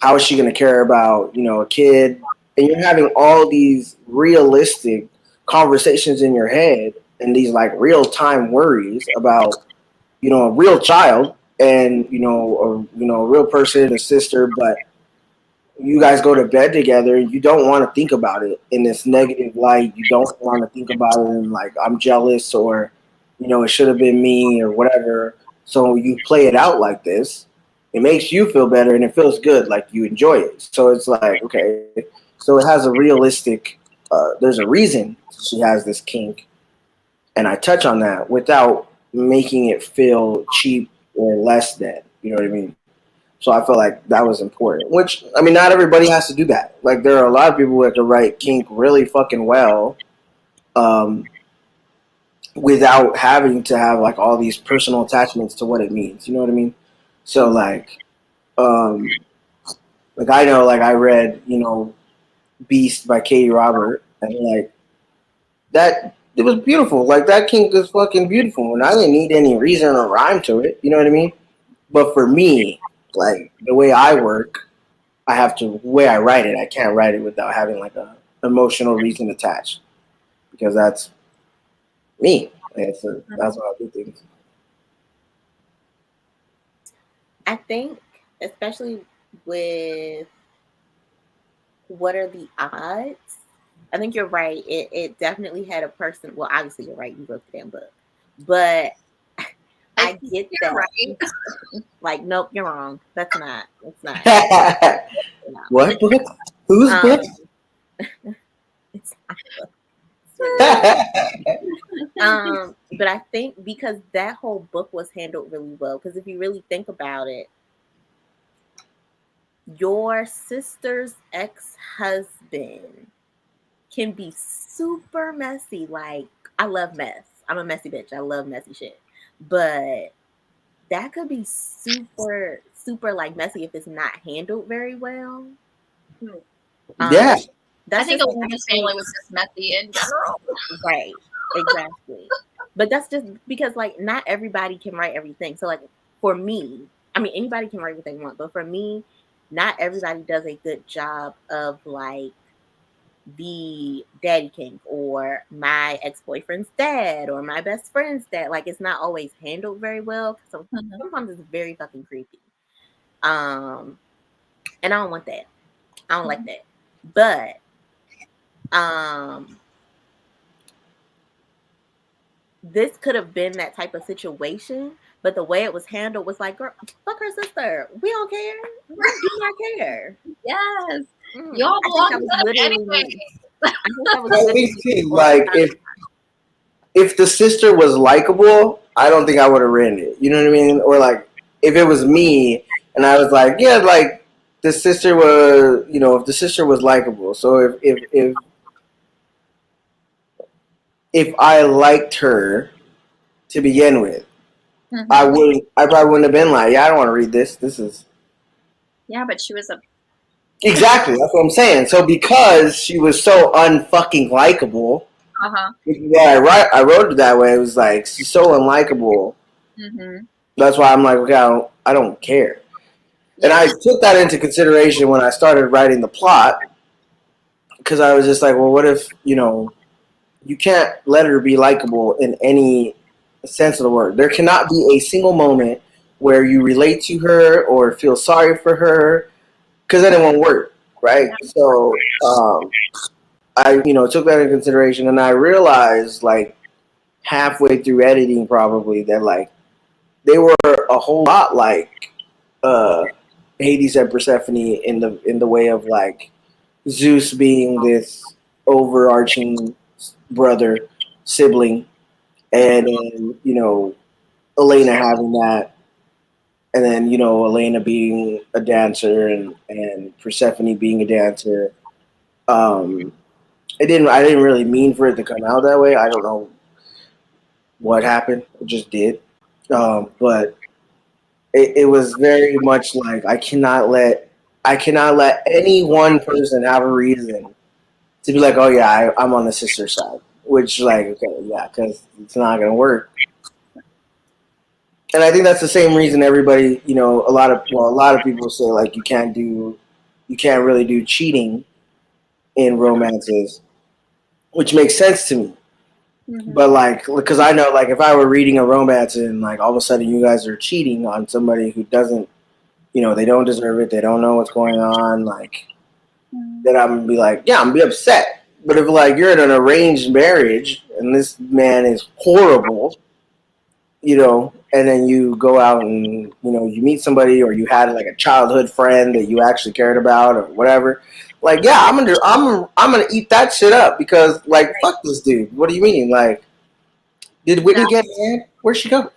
how is she going to care about a kid? And you're having all these realistic conversations in your head and these like real time worries about a real child and a real person, a sister. But you guys go to bed together, you don't want to think about it in this negative light. You don't want to think about it in like, I'm jealous, or it should have been me or whatever. So you play it out like this. It makes you feel better and it feels good, like you enjoy it. So it's like, okay, so it has a realistic. There's a reason she has this kink, and I touch on that without making it feel cheap or less than. You know what I mean? So I felt like that was important. Which, I mean, not everybody has to do that. Like there are a lot of people that can write kink really fucking well, um, without having to have like all these personal attachments to what it means. You know what I mean? So um, like I know, like I read, Beast by Katie Robert, and like that, it was beautiful. Like that kink is fucking beautiful, and I didn't need any reason or rhyme to it. You know what I mean? But for me, like the way I work, I have to the way I write it. I can't write it without having like a emotional reason attached because that's me. That's how I do things. I think, especially with what are the odds? I think you're right. It definitely had a person. Well, obviously you're right. You wrote the damn book, but I I think get you're that. right. Like, nope, you're wrong. That's not. It's not. No. What book? Whose book? Um, it's not. It's really but I think because that whole book was handled really well. Because if you really think about it, your sister's ex-husband can be super messy. Like, I love mess. I'm a messy bitch. I love messy shit. But that could be super, super like messy if it's not handled very well. Yeah. That's I that's think just what I Elena's think. family was just messy in general. Right. Exactly. But that's just because like not everybody can write everything. So like for me, I mean anybody can write what they want, but for me, not everybody does a good job of like the daddy kink or my ex-boyfriend's dad or my best friend's dad. Like it's not always handled very well. So Mhm. sometimes it's very fucking creepy. Um and I don't want that. I don't like that. But um this could have been that type of situation, but the way it was handled was like, girl, fuck her sister. We don't care. We do not care. Yes. Y'all I think belong that was together literally anyway. me. I think that was Well, literally me me too. on Like the if the sister was likable, I don't think I would have written it. You know what I mean? Or like if it was me and I was like, yeah, like the sister was, if the sister was likable. So if I liked her to begin with, Mm-hmm. I probably wouldn't have been like, yeah, I don't want to read this. This is Yeah, but she was a. exactly that's what I'm saying. So because she was so unfucking likable, Uh-huh. yeah, I wrote it that way. It was like she's so unlikable. Mm-hmm. That's why I'm like, okay, I don't care. And Yeah. I took that into consideration when I started writing the plot because I was just like, well, what if you can't let her be likable in any sense of the word. There cannot be a single moment where you relate to her or feel sorry for her because then it won't work, right? Yeah. So I took that into consideration and I realized like halfway through editing probably that like they were a whole lot like uh, Hades and Persephone in the way of like Zeus being this overarching brother sibling, and then Elena having that, and then Elena being a dancer and Persephone being a dancer. Um, I didn't really mean for it to come out that way. I don't know what happened. It just did. But it was very much like I cannot let any one person have a reason to be like, oh yeah, I'm on the sister side, which like okay, yeah, because it's not gonna work. And I think that's the same reason everybody, a lot of people say like you can't really do cheating in romances, which makes sense to me. Mm-hmm. But like, because I know like if I were reading a romance and like all of a sudden you guys are cheating on somebody who doesn't, they don't deserve it, they don't know what's going on, like then I'm gonna be like, yeah, I'm gonna be upset. But if like you're in an arranged marriage and this man is horrible, and then you go out and you meet somebody or you had like a childhood friend that you actually cared about or whatever. Like, yeah, I'm gonna eat that shit up because like fuck this dude. What do you mean? Like, did No. Whitney get mad? Where'd she go?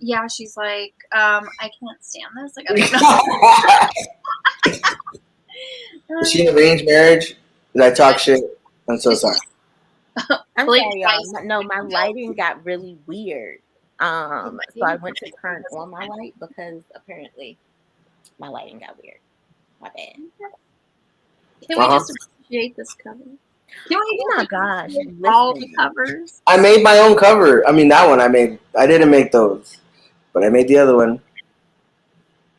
Yeah, she's like, I can't stand this. Like, I don't Is she know. in an arranged marriage? Did I Yeah, talk shit? I'm so she's sorry. I'm believe sorry, y'all. spicy. No, my lighting got really weird. So I went to turn on my light because apparently my lighting got weird. My bad. Can Uh we huh. just appreciate this cover? Can we Oh my just gosh, appreciate all the listen. covers? I made my own cover. I mean, that one I made. I didn't make those, but I made the other one.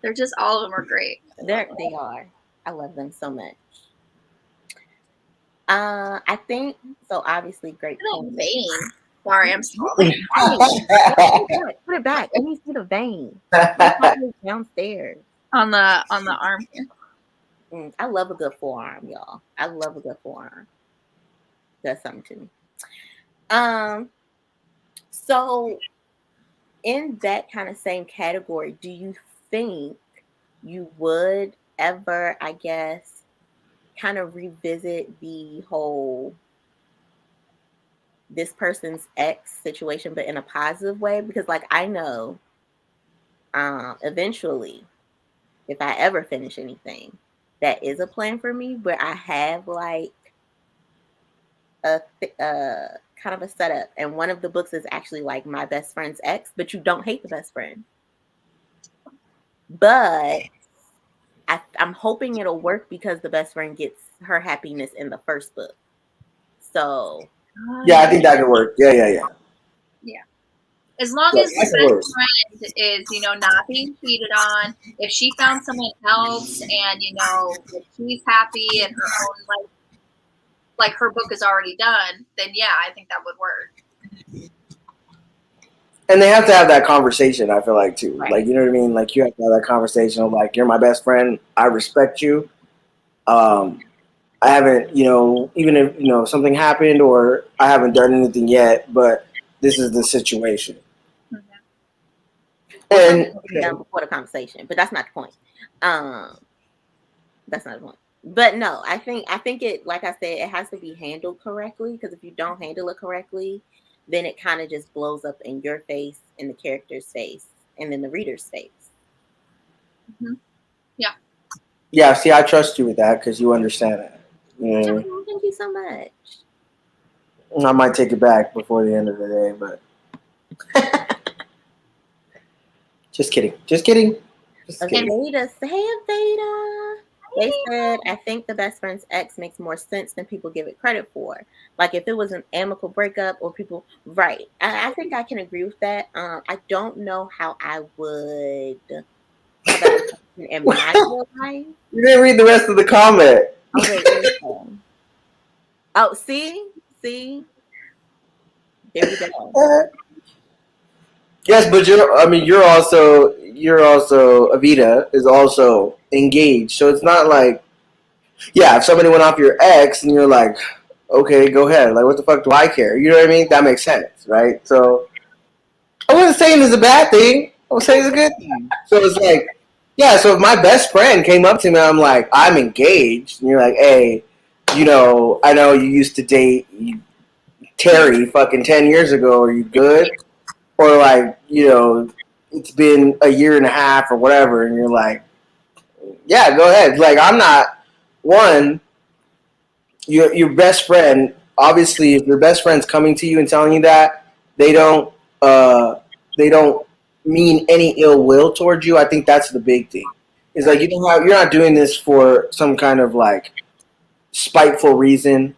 They're just all of them are great. I love them. They are. I love them so much. I think so. Obviously, great I don't poems. vein. Sorry, I'm Hey, sorry. put it back. Let me see the vein. My cat is downstairs. On the arm here. I love a good forearm, y'all. I love a good forearm. That's something to me. Um, so in that kind of same category, do you think you would ever, I guess, kind of revisit the whole this person's ex situation, but in a positive way? Because like I know, eventually, if I ever finish anything, that is a plan for me where I have like kind of a setup, and one of the books is actually like my best friend's ex, but you don't hate the best friend. But I'm hoping it'll work because the best friend gets her happiness in the first book. So Yeah, I think that could work. Yeah, yeah, yeah. Yeah. As long Yeah, as the that could best work. friend is, not being cheated on, if she found someone else and, if she's happy and her own like her book is already done, then yeah, I think that would work. And they have to have that conversation. I feel like too. right. Like you know what I mean. Like you have to have that conversation of like you're my best friend. I respect you. Um, I haven't, even if something happened or I haven't done anything yet, but this is the situation. Mm-hmm. Well, something And will be done before the conversation, but that's not the point. Um, that's not the point. But no, I think it, like I said, it has to be handled correctly. Because if you don't handle it correctly, then it kind of just blows up in your face, in the character's face, and then the reader's face. Mm-hmm. Yeah. Yeah, see, I trust you with that because you understand that. You know what I mean? Oh, thank you so much. I might take it back before the end of the day, but just kidding. Just kidding. Just kidding. Aveda, say Aveda. They said, I think the best friend's ex makes more sense than people give it credit for. Like if it was an amicable breakup or people, right. I think I can agree with that. I don't know how I would have that person in my real life. You didn't read the rest of the comment. Oh, wait, where is that? Oh, see, there we go. Yes, but you're also Avita is also engaged. So it's not like, yeah, if somebody went off your ex and you're like, okay, go ahead. Like, what the fuck do I care? You know what I mean? That makes sense, right? So I wasn't saying it's a bad thing. I was saying it's a good thing. So it's like, yeah. So if my best friend came up to me, I'm like, I'm engaged, and you're like, hey, I know you used to date Terry fucking 10 years ago. Are you good? Or like, it's been a year and a half or whatever, and you're like, yeah, go ahead. Like, I'm not one. Your best friend. Obviously, if your best friend's coming to you and telling you that, they don't uh, they don't mean any ill will towards you. I think that's the big thing. Is like you're not doing this for some kind of like spiteful reason.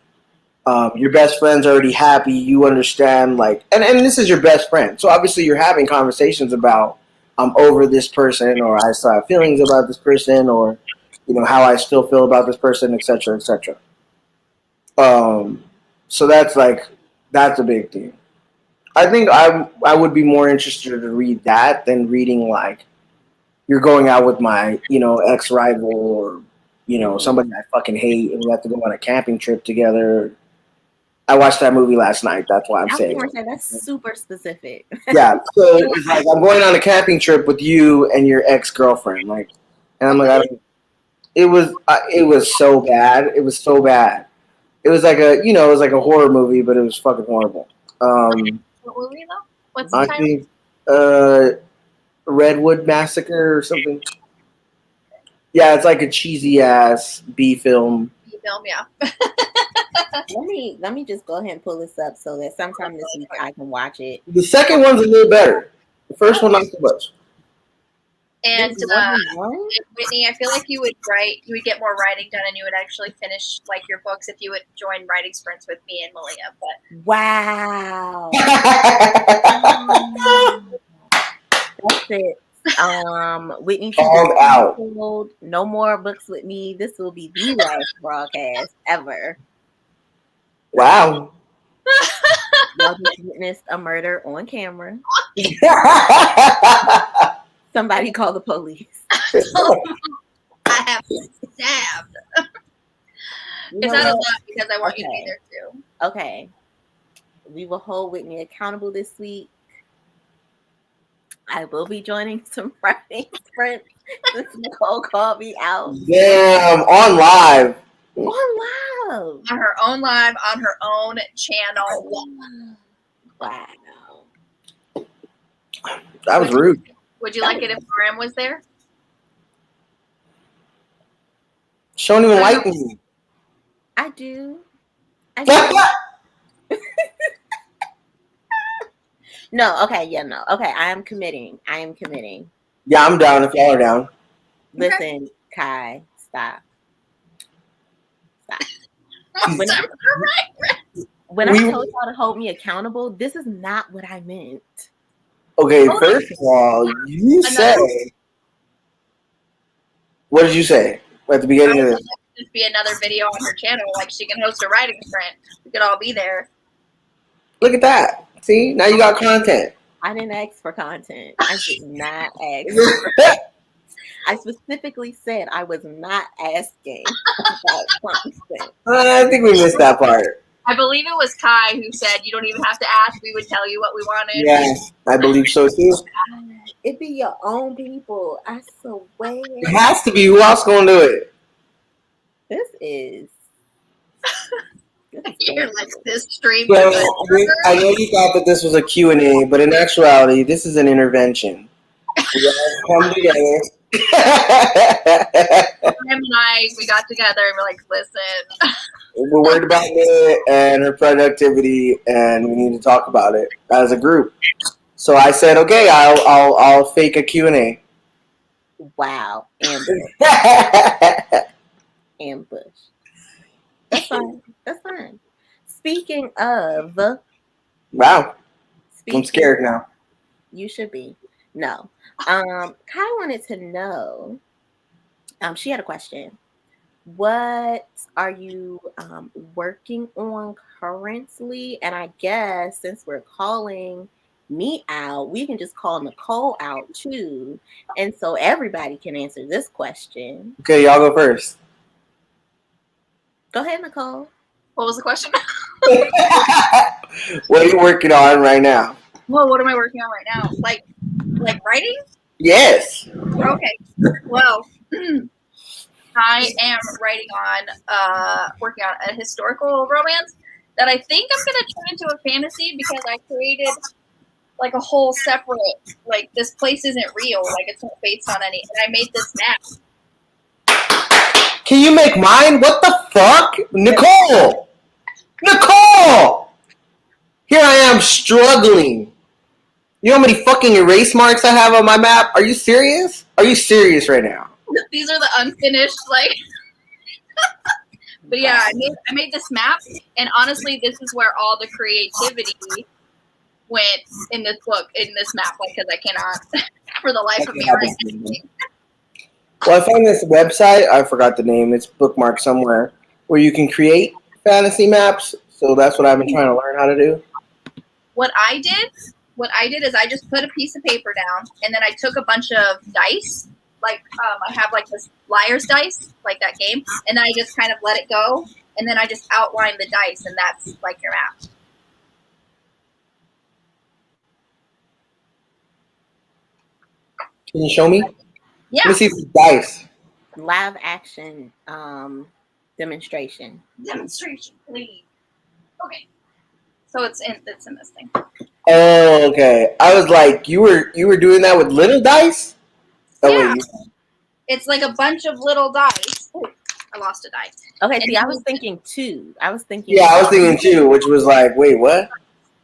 Your best friend's already happy. You understand, like, and this is your best friend. So obviously, you're having conversations about I'm over this person, or I still have feelings about this person, or how I still feel about this person, etc., etc. Um, so that's a big thing. I think I would be more interested to read that than reading like you're going out with my ex rival or somebody I fucking hate and we have to go on a camping trip together. I watched that movie last night. That's why I'm I was saying going to it. say that's super specific. Yeah, so it's like I'm going on a camping trip with you and your ex girlfriend. Like, and I'm like, it was so bad. It was so bad. It was like it was like a horror movie, but it was fucking horrible. What movie though? What's the I title? think Redwood Massacre or something. Yeah, it's like a cheesy ass B film. Film, yeah. Let me just go ahead and pull this up so that sometime this week I can watch it. The second one's a little better. The first one not so much. And There's more than one? Whitney, I feel like you would get more writing done, and you would actually finish like your books if you would join writing sprints with me and Malia. But Wow. That's it. Whitney Called out. no more books with me. This will be the last broadcast ever. Wow. Y'all just witnessed a murder on camera. Somebody call the police. I have been stabbed. It's not a lot because I want you to be there too. Okay. We will hold Whitney accountable this week. I will be joining some writing sprints since Nicole called me out. Damn, on live. On On her own live, on her own channel. Wow. That was rude. Would you like it if Graham was there? She don't even like me. I do. No, okay, yeah, no. Okay, I am committing. Yeah, I'm down if y'all are down. Listen, Kai, stop. When I told y'all to hold me accountable, this is not what I meant. Okay, first of all, you said. What did you say at the beginning of this? Just be another video on her channel, like she can host a writing sprint. We could all be there. Look at that. See, now you got content. I didn't ask for content. I did not ask. I specifically said I was not asking about content. I think we missed that part. I believe it was Kai who said, "You don't even have to ask. We would tell you what we wanted." Yeah, I believe so too. It be your own people. I swear. It has to be. Who else gonna do it? This is You're like, this stream So took a I know you thought that this was a Q&A, but in actuality, this is an intervention. We all come together. Him and we got together and we're like, listen. We're worried about it and her productivity, and we need to talk about it as a group. So I said, okay, I'll fake a Q&A. Wow. Ambush. Ambush. That's fine. That's fine. Speaking of, Wow, I'm speaking, scared now. you should be. No. Kai wanted to know. She had a question. What are you working on currently? And I guess since we're calling me out, we can just call Nicole out too. And so everybody can answer this question. Okay, y'all go first. Go ahead, Nicole. What was the question? What are you working on right now? Well, what am I working on right now? Like writing? Yes. Okay. Well, I am working on a historical romance that I think I'm gonna turn into a fantasy because I created like a whole separate, like, this place isn't real, like it's not based on any, and I made this map. Can you make mine? What the fuck? Nicole! Nicole! Here I am struggling. You know how many fucking erase marks I have on my map? Are you serious? Are you serious right now? These are the unfinished, like. But yeah, I made this map, and honestly, this is where all the creativity went in this book, in this map, like, because I cannot, for the life of me, write anything. Well, I found this website. I forgot the name. It's bookmarked somewhere where you can create fantasy maps. So that's what I've been trying to learn how to do. What I did is I just put a piece of paper down, and then I took a bunch of dice. Like, I have like this liar's dice, like that game, and then I just kind of let it go, and then I just outline the dice, and that's like your map. Can you show me? Yeah. Let me see the dice. Live action demonstration. Demonstration, please. Okay. So it's in this thing. Oh, okay. I was like, you were doing that with little dice? Oh, Yeah. wait, It's like a bunch of little dice. Ooh, I lost a die. Okay, see, I was thinking two. I was thinking. Yeah, I was thinking too, which was like, wait, what?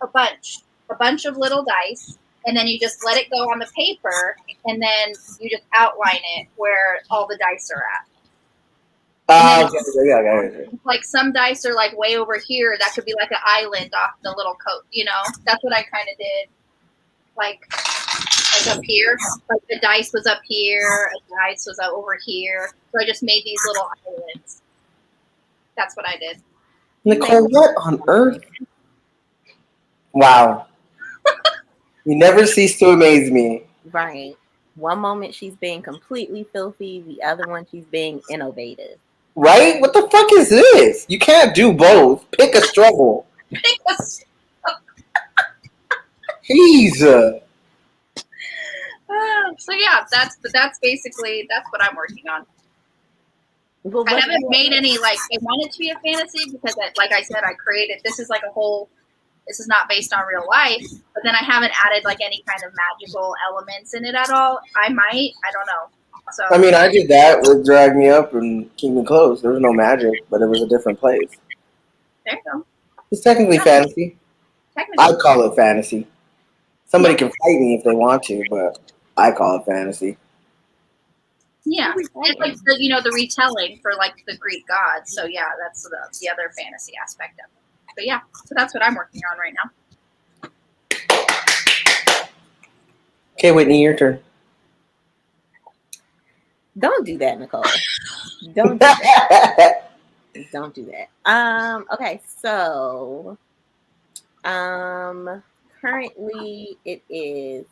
A bunch of little dice, and then you just let it go on the paper, and then you just outline it where all the dice are at. Okay. Like, some dice are like way over here. That could be like an island off the little coast. You know, that's what I kind of did. Like up here, like the dice was up here, a dice was over here. So I just made these little islands. That's what I did. Nicole, what on earth? Wow. You never cease to amaze me. Right. One moment she's being completely filthy, the other one she's being innovative. Right? What the fuck is this? You can't do both. Pick a struggle. Jeez. So yeah, that's basically what I'm working on. Well, I haven't made any, like, I want it to be a fantasy because, like I said, I created, this is like a whole, this is not based on real life, but then I haven't added like any kind of magical elements in it at all. I might, I don't know. So I mean, I did that with Drag Me Up and Keep Me Close. There was no magic, but it was a different place. There you go. It's technically fantasy. I call it fantasy. Somebody can fight me if they want to, but I call it fantasy. Yeah, it's like the retelling for like the Greek gods. So yeah, that's the other fantasy aspect of it. But yeah, so that's what I'm working on right now. Okay, Whitney, your turn. Don't do that, Nicole. Don't do that. Don't do that. Okay, so currently it is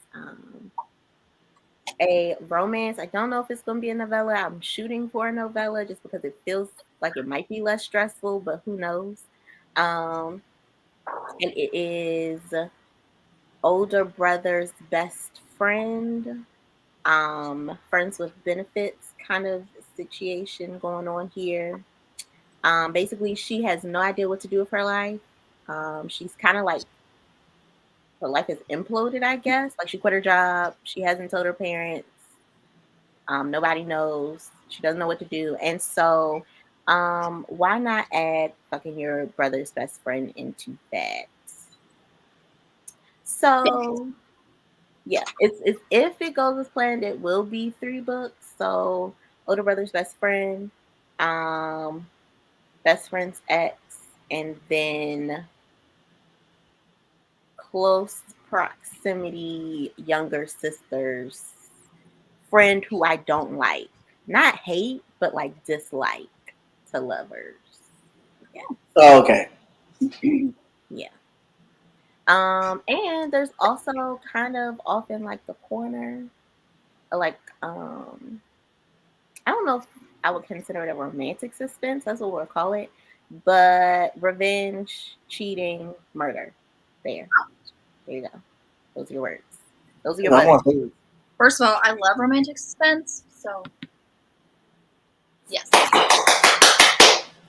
a romance. I don't know if it's gonna be a novella. I'm shooting for a novella just because it feels like it might be less stressful, but who knows? And it is older brother's best friend, friends with benefits kind of situation going on here. Basically, she has no idea what to do with her life. She's kind of like her life has imploded, I guess. Like she quit her job. She hasn't told her parents. Nobody knows. She doesn't know what to do. And so, why not add fucking your brother's best friend into that? So, yeah, it's if it goes as planned, it will be 3 books. So, older brother's best friend, um, best friend's ex, and then close proximity younger sister's friend who I don't like. Not hate, but like dislike to lovers. Yeah. Oh, okay. Yeah. And there's also kind of off in like the corner, like I don't know if I would consider it a romantic suspense, that's what we'll call it. But revenge, cheating, murder. There. There you go. Those are your words. Those are your I'm buzzwords. on. First of all, I love romantic suspense, so yes.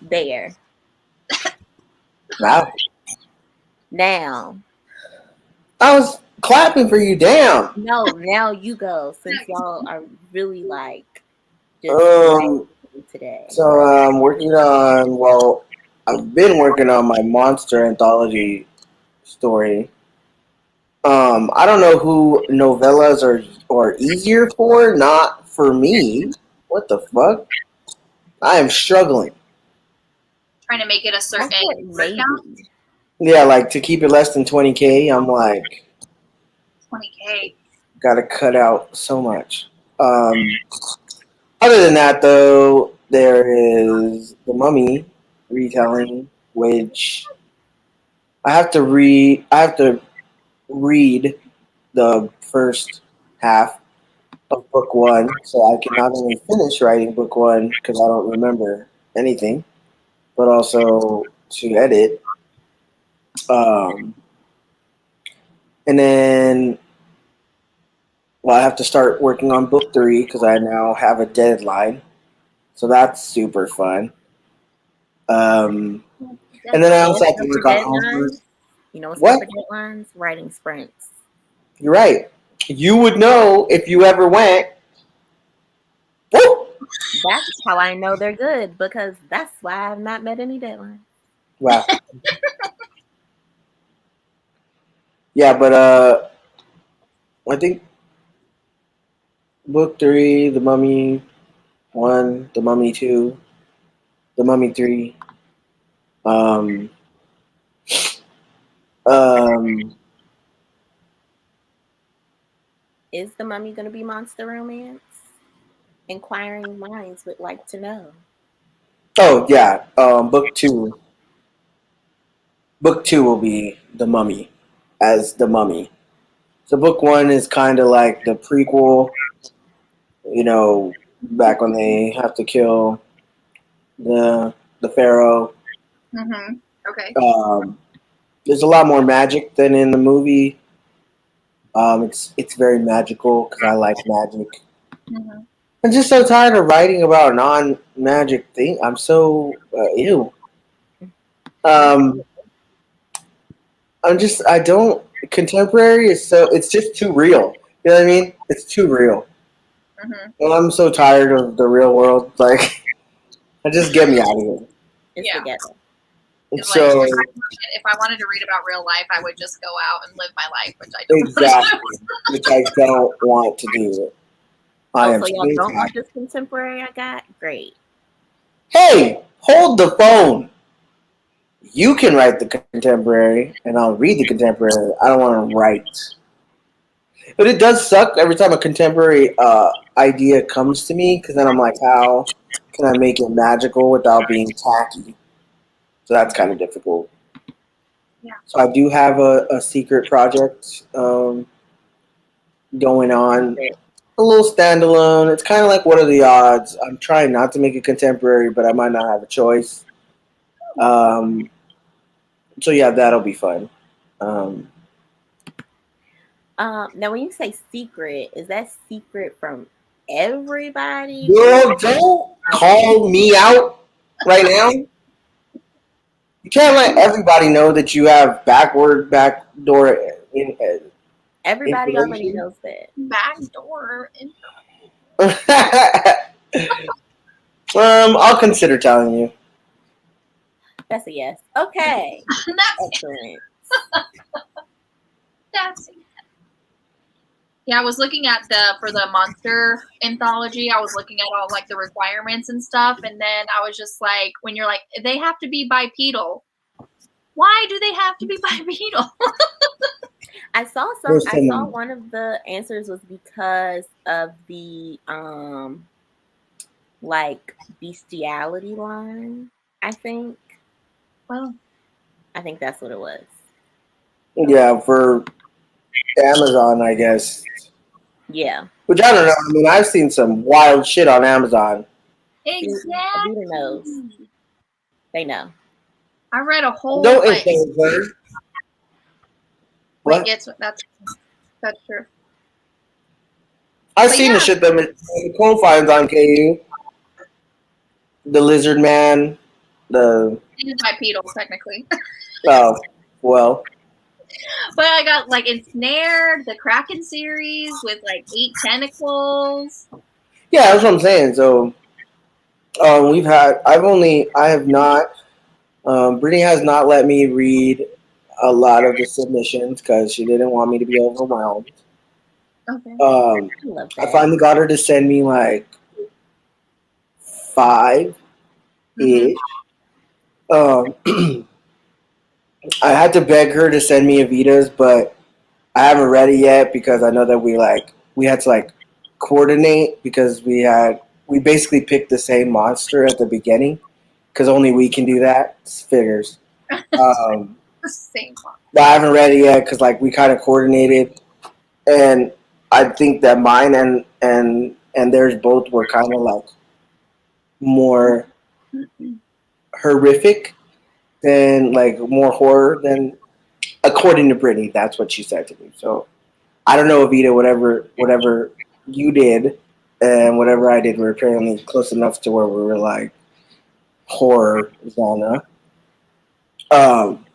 There. Wow. Now, I was clapping for you. Damn. no, now you go since y'all are really like just Um. today. So I'm working on. Well, I've been working on my monster anthology story. I don't know who novellas are easier for. Not for me. What the fuck? I am struggling. Trying to make it a I certain said word count, maybe. Yeah, like to keep it less than 20K. I'm like, 20K. gotta cut out so much. Um, Other than that, though, there is the Mummy retelling, which I have to read. I have to read the first half of book one, so I can not only finish writing book one because I don't remember anything, but also to edit. Um, and then, well, I have to start working on book three because I now have a deadline, so that's super fun. Um, and then I You know also what's have to good for work on homework. deadlines? You know what's good What? for deadlines? Writing sprints. You're right. You would know if you ever went. Woo! That's how I know they're good because that's why I've not met any deadlines. Wow. Yeah, but I think book three, The Mummy one, The Mummy two, The Mummy three. Um, um, Is the mummy going to be monster romance? Inquiring minds would like to know. oh yeah. Book two. Book two will be The Mummy, as The Mummy. So book one is kind of like the prequel. You know, back when they have to kill the pharaoh. Mm-hmm. Okay. Um, there's a lot more magic than in the movie. It's very magical because I like magic. Mm-hmm. I'm just so tired of writing about non-magic thing. I'm so ew. Me Um, I don't. Contemporary is so. It's just too real. You know what I mean? It's too real. Mm-hmm. And I'm so tired of the real world. Like, just get me out of here. it's Yeah. together. And It's like so if I wanted to read about real life, I would just go out and live my life, which I don't want to exactly, which I don't want to do. I Oh, am so so y'all don't tired. want this contemporary I got? Great. Hey, hold the phone. You can write the contemporary, and I'll read the contemporary. I don't want to write. But it does suck every time a contemporary idea comes to me, because then I'm like, how can I make it magical without being tacky? So that's kind of difficult. Yeah. So I do have a secret project going on, a little standalone. It's kind of like what are the odds? I'm trying not to make it contemporary, but I might not have a choice. Um, so yeah, that'll be fun. Um, Now, when you say secret, is that secret from everybody or Girl, don't like call me out right now. You can't let everybody know that you have backdoor Everybody already information. knows that. Backdoor. I'll consider telling you. That's a yes. Okay. that's Excellent. that's. Yeah, I was looking at the for the monster anthology. I was looking at all like the requirements and stuff, and then I was just like, when you're like, they have to be bipedal. Why do they have to be bipedal? There's I saw some, one of the answers was because of the like bestiality line, I think. Well, I think that's what it was. yeah, for Amazon, I guess. Yeah. Which I don't know. I mean, I've seen some wild shit on Amazon. See, Abita knows. exactly. They know. I read a whole Don't like. influence her. Wait, What? gets that's true. I've But seen the yeah, shit that Nicole finds on KU. The Lizard Man. The it is bipedal technically. oh well. But I got like ensnared, the Kraken series with like 8 tentacles. Yeah, that's what I'm saying. So we've had. I have not. Brittany has not let me read a lot of the submissions because she didn't want me to be overwhelmed. Okay. I love I that. finally got her to send me like five Mm-hmm. ish. Um, I had to beg her to send me Evita's, but I haven't read it yet because I know that we had to like coordinate because we basically picked the same monster at the beginning because only we can do that. Figures. Um, The same one. but I haven't read it yet because like we kind of coordinated, and I think that mine and theirs both were kind of like more horrific than like more horror than according to Brittany. That's what she said to me. So I don't know, Evita, whatever you did and whatever I did were apparently close enough to where we were like horror genre. Um,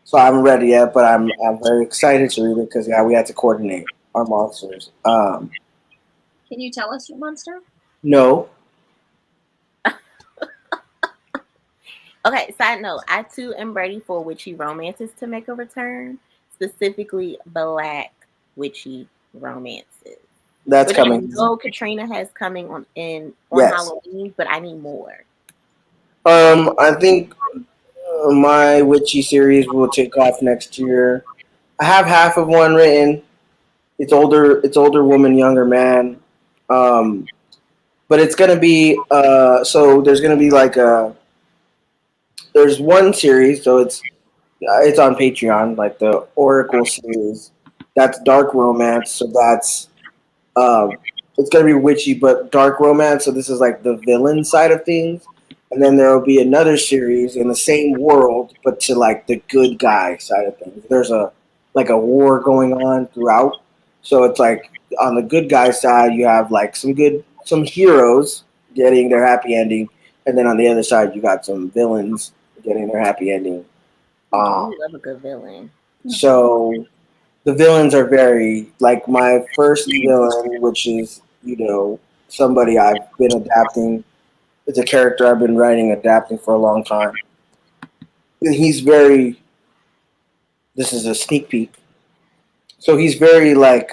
so I haven't read it yet, but I'm very excited to read it because yeah, we had to coordinate our monsters. Can you tell us your monster? No, Okay, side note, I too am ready for witchy romances to make a return, specifically black witchy romances. that's Which I coming. know Katrina has coming on Yes. Halloween, but I need more. I think my witchy series will take off next year. I have half of one written. It's older. It's older woman, younger man. Um, but it's gonna be so there's gonna be like there's one series, so it's on Patreon, like the Oracle series. That's dark romance, so that's um, it's gonna be witchy but dark romance. So this is like the villain side of things, and then there will be another series in the same world, but to like the good guy side of things. There's a like a war going on throughout, so it's like on the good guy side you have like some heroes getting their happy ending, and then on the other side you got some villains getting their happy ending. Oh, Um, we love a good villain. so the villains are very like my first villain, which is somebody I've been adapting. It's a character I've been writing adapting for a long time. He's very. This is a sneak peek. So he's very like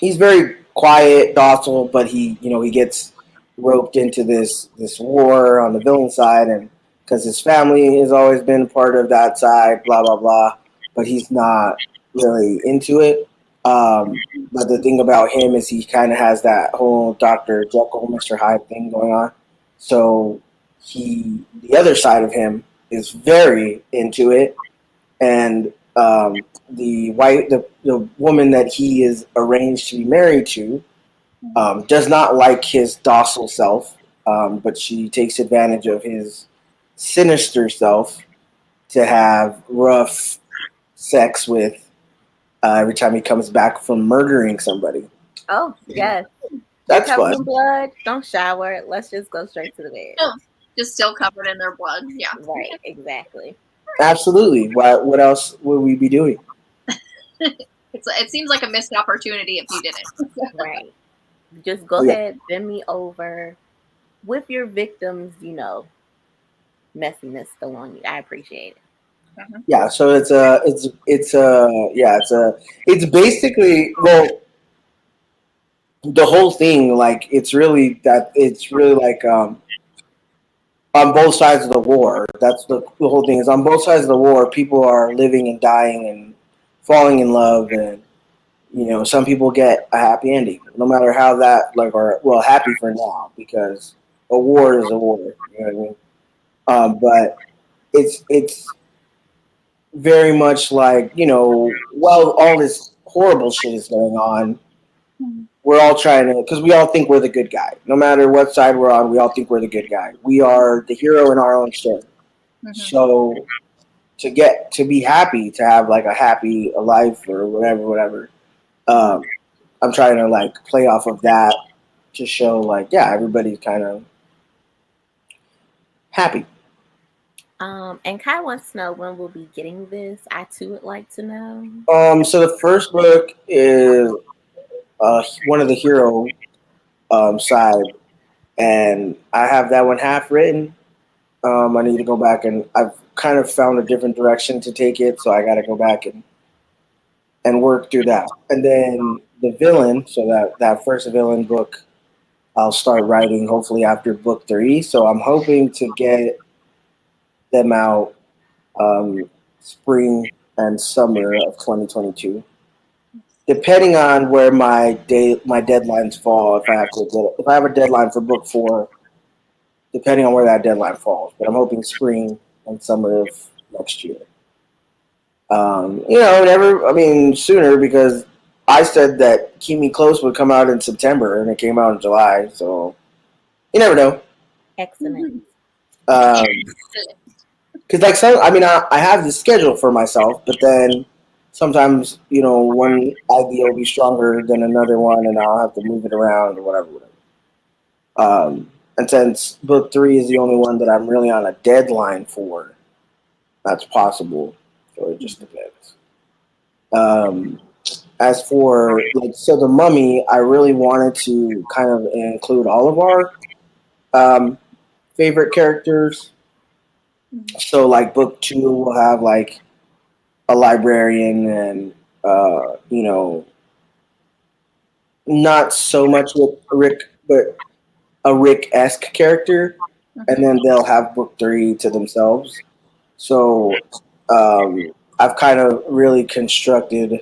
he's very quiet, docile, but he gets roped into this war on the villain side, and because his family has always been part of that side, blah blah blah. But he's not really into it. But the thing about him is he kind of has that whole Doctor Jekyll, Mister Hyde thing going on. So the other side of him is very into it, and the woman that he is arranged to be married to does not like his docile self, but she takes advantage of his sinister self to have rough sex with every time he comes back from murdering somebody. Oh, yes. You're That's covered in fun. blood. Don't shower. Let's just go straight to the bed. Just still covered in their blood. Yeah. Right, exactly. Absolutely. What else would we be doing? It seems like a missed opportunity if you didn't. Right. Just go Yeah. ahead, bend me over with your victims, messiness still on you. I appreciate it. Mhm. Yeah. So it's basically, well, the whole thing, like it's really like on both sides of the war. That's the whole thing is on both sides of the war. People are living and dying and falling in love, and some people get a happy ending, no matter how that like or well happy for now because a war is a war. You know what I mean? But it's very much like while all this horrible shit is going on, we're all trying to, because we all think we're the good guy. No matter what side we're on, we all think we're the good guy. We are the hero in our own story. Mhm. So to be happy, to have like a happy life or whatever, um, I'm trying to like play off of that to show like, yeah, everybody's kind of happy. And Kai wants to know when we'll be getting this. I too would like to know. So the first book is one of the hero side, and I have that one half written. I need to go back, and I've kind of found a different direction to take it, so I got to go back and work through that. And then the villain, so that first villain book, I'll start writing hopefully after book 3. So I'm hoping to get them out spring and summer of 2022, depending on where my deadlines fall. If I have a deadline for book 4, depending on where that deadline falls. But I'm hoping spring and summer of next year. Never. I mean, sooner because I said that Keep Me Close would come out in September, and it came out in July. So you never know. Excellent. Because like I have the schedule for myself, but then sometimes one idea will be stronger than another one, and I'll have to move it around or whatever. And since book 3 is the only one that I'm really on a deadline for, that's possible. So it just depends. Um, as for so the Mummy, I really wanted to kind of include all of our um, favorite characters. So like book 2 will have like a librarian and not so much with Rick, but a Rick-esque character, and then they'll have book 3 to themselves. So I've kind of really constructed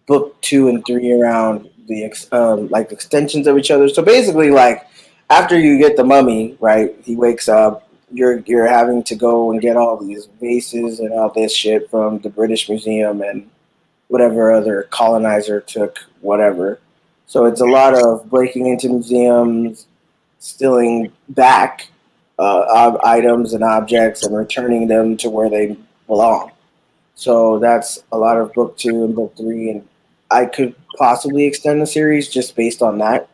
book 2 and 3 around the like extensions of each other. So basically, like after you get the Mummy, right? He wakes up. You're having to go and get all these vases and all this shit from the British Museum and whatever other colonizer took whatever. So it's a lot of breaking into museums, stealing back items and objects, and returning them to where they belong. So that's a lot of book 2 and book 3, and I could possibly extend the series just based on that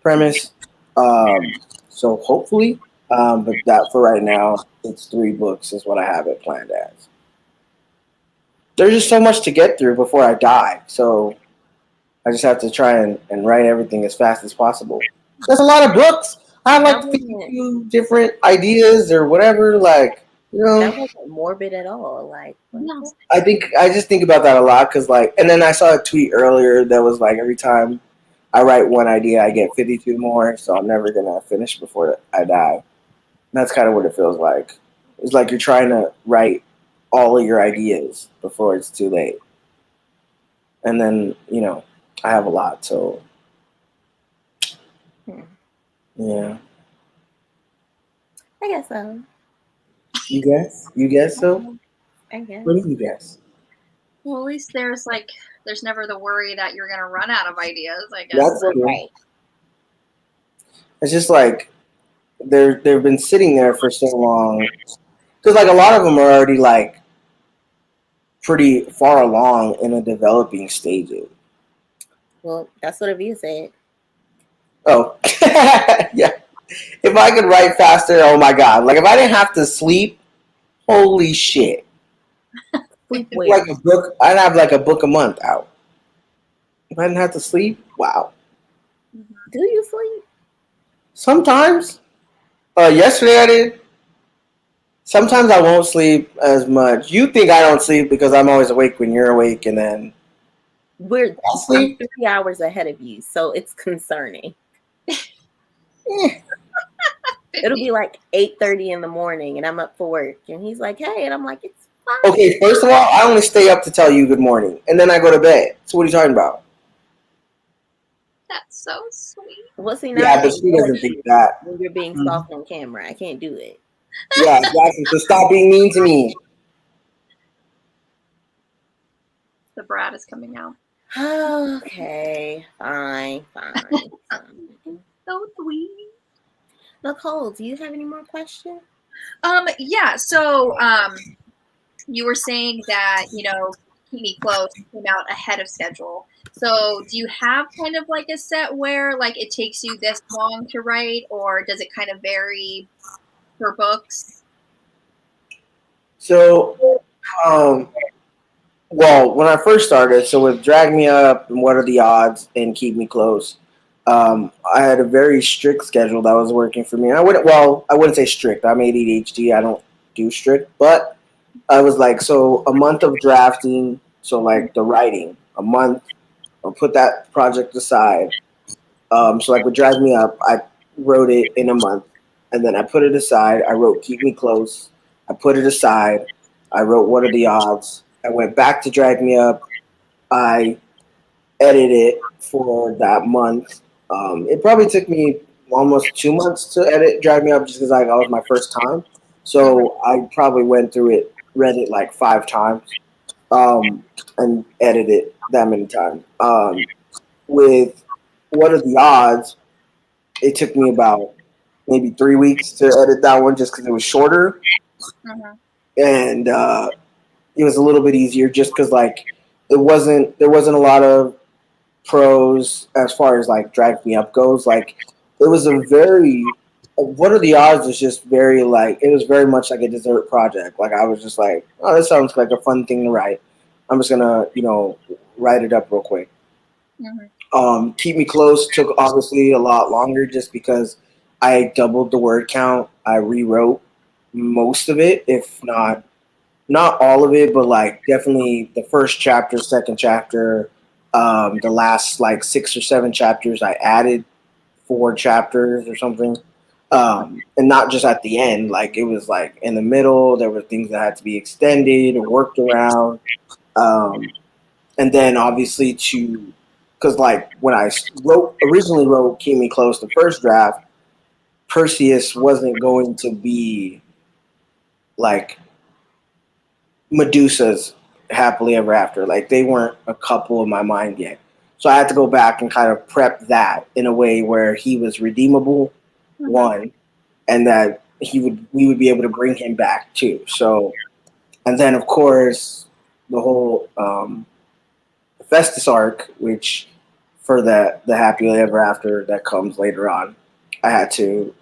premise. Um, so hopefully, but that for right now, it's 3 books is what I have it planned as. There's just so much to get through before I die, so I just have to try and write everything as fast as possible. There's a lot of books. I have That like wasn't 52 different ideas or whatever. Like, that wasn't morbid at all. Like what? No. I just think about that a lot because and then I saw a tweet earlier that was like every time I write one idea, I get 52 more, so I'm never gonna finish before I die. And that's kind of what it feels like. It's like you're trying to write all of your ideas before it's too late, and then I have a lot, so Hmm. yeah. I guess so. You guess? You guess so? I guess. What do you guess? Well, at least there's never the worry that you're gonna run out of ideas. I guess. That's Well, true. right. It's just like they've been sitting there for so long because like a lot of them are already like pretty far along in the developing stages. Well, that's what Avia said. Oh, yeah. If I could write faster, oh my god! Like if I didn't have to sleep, holy shit! Sleep Like where? a book, I'd have like a book a month out. If I didn't have to sleep, wow. Mhm. Do you sleep? Sometimes, yesterday I did. Sometimes I won't sleep as much. You think I don't sleep because I'm always awake when you're awake, and then I I'm sleep. 3 hours ahead of you, so it's concerning. Eh. It'll be like 8:30 in the morning, and I'm up for work, and he's like, "Hey," and I'm like, "It's fine." Okay, first of all, I only stay up to tell you good morning, and then I go to bed. So what are you talking about? That's so sweet. Well, see, now I Yeah, but can't she yell doesn't at think you that. when you're being Mhm. soft on camera. I can't do it. Yeah, exactly. So stop being mean to me. The brat is coming out. Okay, fine, fine, fine. So sweet. Nicole, do you have any more questions? Yeah, so you were saying that, Keep Me Close came out ahead of schedule. So do you have kind of like a set where like it takes you this long to write, or does it kind of vary for books? So, um, well, when I first started, so with Drag Me Up and What Are the Odds and Keep Me Close, I had a very strict schedule that was working for me. I wouldn't say strict. I'm ADHD. I don't do strict, but I was like, so a month of drafting, so like the writing, a month, I'll put that project aside. So like with Drag Me Up, I wrote it in a month, and then I put it aside. I wrote Keep Me Close. I put it aside. I wrote What Are the Odds. I went back to Drag Me Up. I edited it for that month. It probably took me almost 2 months to edit Drag Me Up just because that was my first time. Mhm. So I probably went through it, read it like 5 times, and edited it that many times. With What Are the Odds? It took me about maybe 3 weeks to edit that one just because it was shorter, Mhm. and it was a little bit easier just because like there wasn't a lot of pros as far as like Drag Me Up goes. Like it was a very What Are the Odds was just very like it was very much like a dessert project. Like I was just like, oh, this sounds like a fun thing to write. I'm just gonna write it up real quick. Mhm. Keep Me Close took obviously a lot longer just because I doubled the word count. I rewrote most of it, if not all of it, but like definitely the first chapter, second chapter, the last like 6 or 7 chapters. I added 4 chapters or something, and not just at the end. Like it was like in the middle. There were things that had to be extended or worked around. Um, and then obviously to because like when I originally wrote Keep Me Close, the first draft, Perseus wasn't going to be like Medusa's happily ever after. Like they weren't a couple in my mind yet, so I had to go back and kind of prep that in a way where he was redeemable, Mhm. one, and that we would be able to bring him back too. So and then of course the whole Festus arc, which for the happily ever after that comes later on, I had to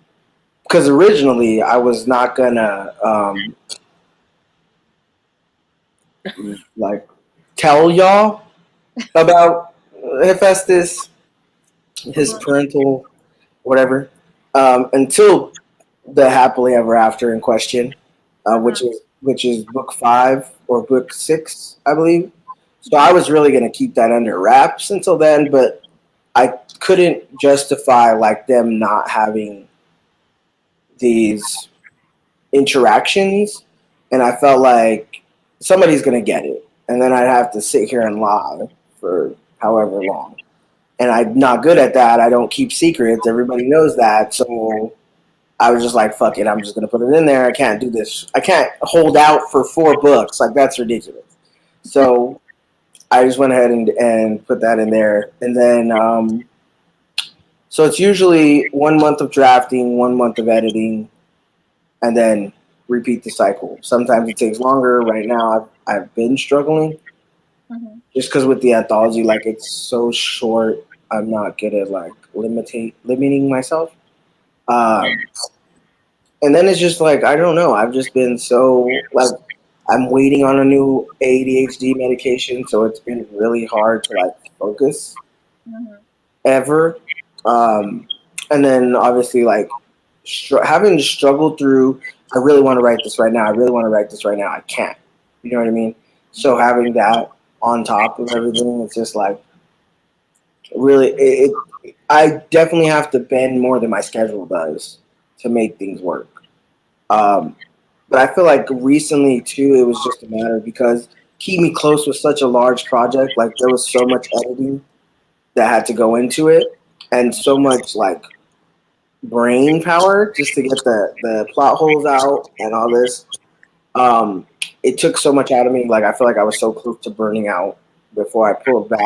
because originally I was not gonna like tell y'all about Hephaestus, his Mhm. parental whatever, until the happily ever after in question, Mhm. which is book 5 or book 6, I believe. So I was really gonna keep that under wraps until then, but I couldn't justify like them not having these interactions, and I felt like somebody's gonna get it, and then I'd have to sit here and lie for however long. And I'm not good at that. I don't keep secrets. Everybody knows that. So I was just like, fuck it. I'm just gonna put it in there. I can't do this. I can't hold out for 4 books. Like that's ridiculous. So I just went ahead and put that in there, and then so it's usually 1 month of drafting, 1 month of editing, and then repeat the cycle. Sometimes it takes longer. Right now, I've been struggling Mhm. just because with the anthology, like it's so short. I'm not good at like limiting myself. Um, and then it's just like, I don't know. I've just been so like, I'm waiting on a new ADHD medication, so it's been really hard to like focus Mhm. ever. Um, and then obviously like having struggled through, I really want to write this right now. I really want to write this right now. I can't. You know what I mean? So having that on top of everything, it's just like really. I definitely have to bend more than my schedule does to make things work. Um, but I feel like recently too, it was just a matter because Keep Me Close was such a large project. Like there was so much editing that had to go into it, and so much like brain power just to get the plot holes out and all this. Um, it took so much out of me. Like I feel like I was so close to burning out before I pulled back.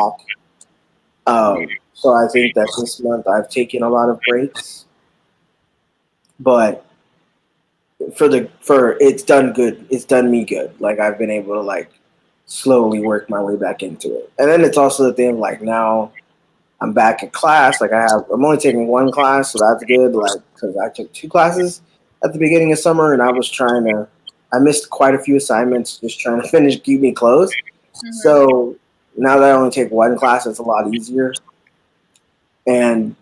So I think that this month I've taken a lot of breaks, but for it's done good. It's done me good. Like I've been able to like slowly work my way back into it. And then it's also the thing like now I'm back in class. Like I'm only taking one class, so that's good. Like because I took two classes at the beginning of summer, and I missed quite a few assignments just trying to finish Keep Me Close. Mhm. So now that I only take one class, it's a lot easier. And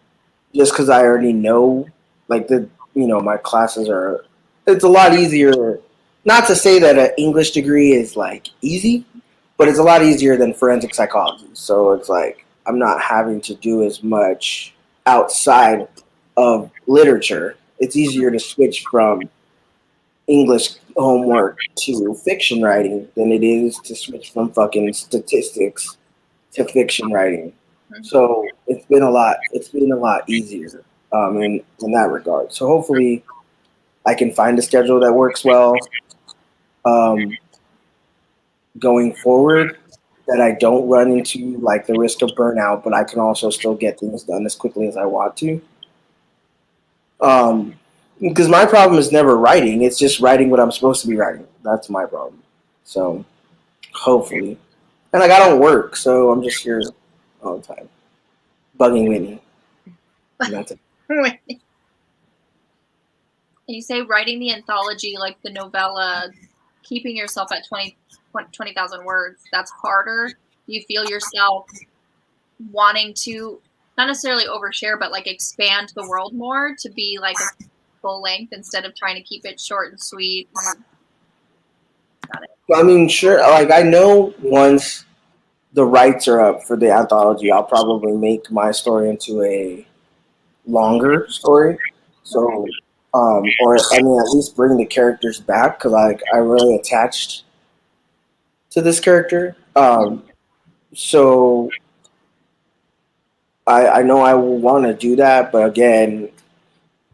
just because I already know, like my classes are, it's a lot easier. Not to say that an English degree is like easy, but it's a lot easier than forensic psychology. So it's like I'm not having to do as much outside of literature. It's easier to switch from English homework to fiction writing than it is to switch from fucking statistics to fiction writing. Mhm. So it's been a lot. It's been a lot easier in that regard. So hopefully I can find a schedule that works well um, going forward. That I don't run into like the risk of burnout, but I can also still get things done as quickly as I want to. Because my problem is never writing; it's just writing what I'm supposed to be writing. That's my problem. So hopefully, and like I don't work, so I'm just here all the time bugging Whitney, and that's it. You say writing the anthology, like the novella, keeping yourself at 20,000 words, that's harder. Do you feel yourself wanting to not necessarily overshare, but like expand the world more to be like a full length instead of trying to keep it short and sweet? Got it. I mean, sure. Like I know once the rights are up for the anthology, I'll probably make my story into a longer story. Okay. So, or I mean, at least bring the characters back because I really attached to this character. So I know I will want to do that, but again,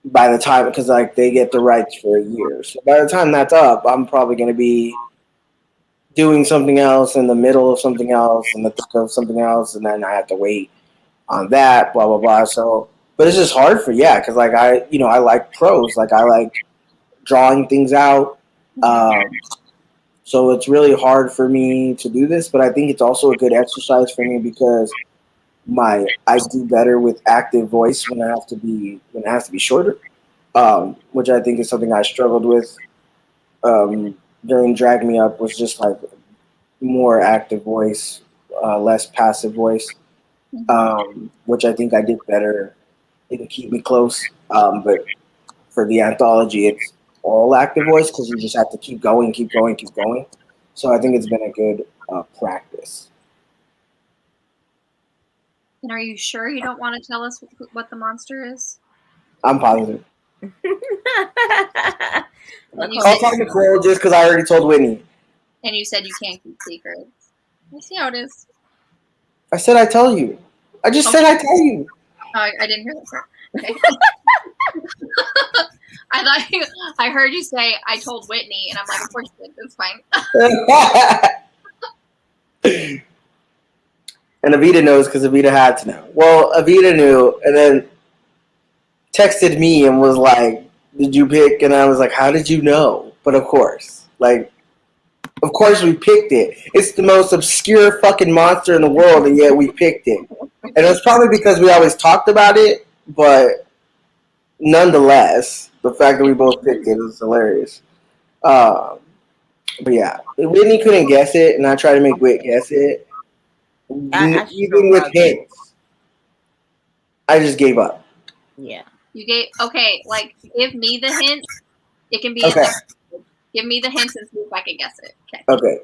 by the time because like they get the rights for a year, so by the time that's up, I'm probably going to be doing something else in the middle of something else in the thick of something else, and then I have to wait on that, blah blah blah. So, but it's just hard for because like I like prose, like I like drawing things out. Mhm. Um, so it's really hard for me to do this, but I think it's also a good exercise for me because I do better with active voice when it has to be shorter, which I think is something I struggled with during Drag Me Up was just like more active voice, less passive voice, Mhm. which I think I did better in Keep Me Close. But for the anthology, it's all active voice because you just have to keep going, keep going, keep going. So I think it's been a good practice. And are you sure you don't want to tell us what the monster is? I'm positive. And you I'll said Nicole, talk Nicole just because I already told Whitney. you can't keep secrets. I see how it is. I said I tell you. I just Okay. said I tell you. Oh, I didn't hear that part. Okay. I thought I heard you say I told Whitney, and I'm like, of course you did. It's fine. And Avita knows because Avita had to know. Well, Avita knew, and then texted me and was like, "Did you pick?" And I was like, "How did you know?" But of course we picked it. It's the most obscure fucking monster in the world, and yet we picked it. And it was probably because we always talked about it, but nonetheless, the fact that we both picked it was hilarious. Um, but yeah, Whitney couldn't guess it, and I tried to make Whit guess it. I should have Even with loved it. hints, I just gave up. Yeah. You gave okay. Like, give me the hint. It can be in Okay, there. Give me the hints and see if I can guess it. Okay. okay.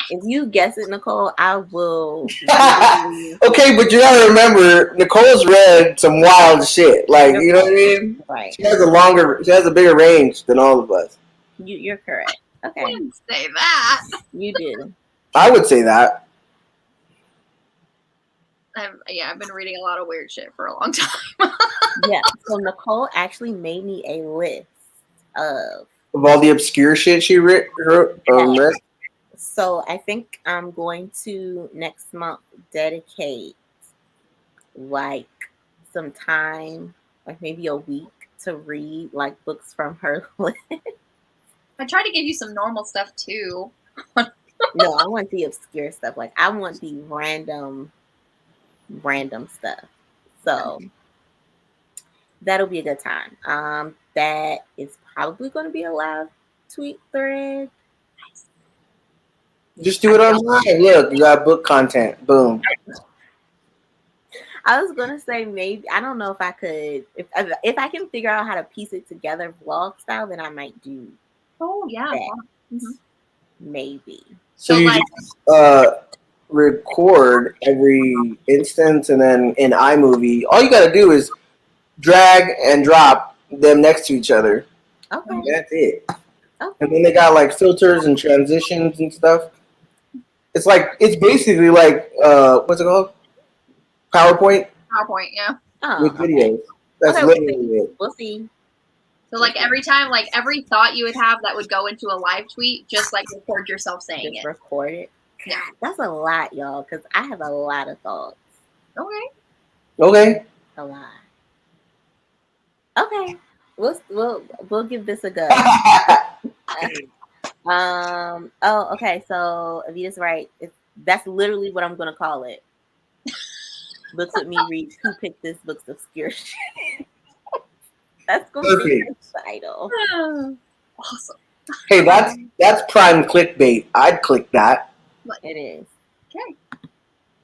If you guess it, Nicole, I will literally. Okay, but you gotta remember, Nicole's read some wild shit. Like, You're you know what I mean? right. She has a bigger range than all of us. You're correct. I Okay, didn't say that. you do. I would say that. I've been reading a lot of weird shit for a long time. Yeah. So Nicole actually made me a list of. Of all the obscure shit she read. So I think I'm going to next month dedicate like some time, like maybe a week, to read like books from her list. I try to give you some normal stuff too. No, I want the obscure stuff. Like I want the random stuff. So that'll be a good time. That is probably going to be a live tweet thread. Just do it online. Look, you got book content. Boom. I was gonna say maybe I don't know if I could if I can figure out how to piece it together vlog style, then I might do Oh yeah. that. Mm-hmm. Maybe. So you just record every instance, and then in iMovie, all you got to do is drag and drop them next to each other. Okay. That's it. Okay. And then they got like filters and transitions and stuff. It's basically like what's it called? PowerPoint PowerPoint, yeah. with Oh, okay. videos. That's Okay, literally it. we'll see. So like every time, like every thought you would have that would go into a live tweet, just like record yourself saying Just it. record it. Yeah. That's a lot, y'all, because I have a lot of thoughts. Okay. Okay. A lot. Okay. We'll give this a go. Oh, okay. So Avita's right. That's literally what I'm gonna call it. Books with me read Who Picked This Book's Obscure Shit. That's gonna be the title. Awesome. Hey, that's prime clickbait. I'd click that. It is. Okay.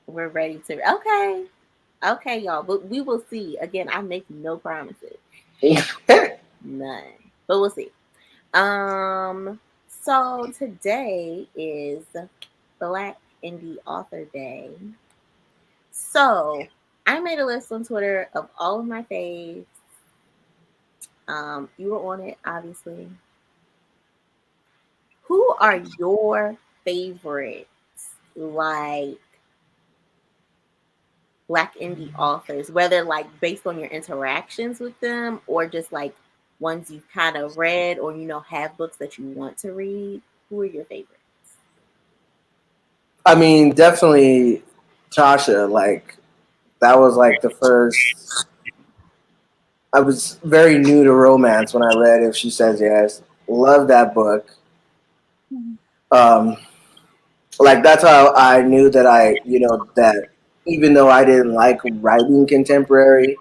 We're ready to. Okay, y'all. But we will see. Again, I make no promises. None. But we'll see. So today is Black Indie Author Day. So I made a list on Twitter of all of my faves. You were on it, obviously. Who are your favorites, like Black indie authors? Whether like based on your interactions with them, or just like ones you've kind of read, or have books that you want to read. Who are your favorites? I mean, definitely Tasha. Like, that was like the first. I was very new to romance when I read If She Says Yes. Love that book. Um, like, that's how I knew that that even though I didn't like writing contemporary,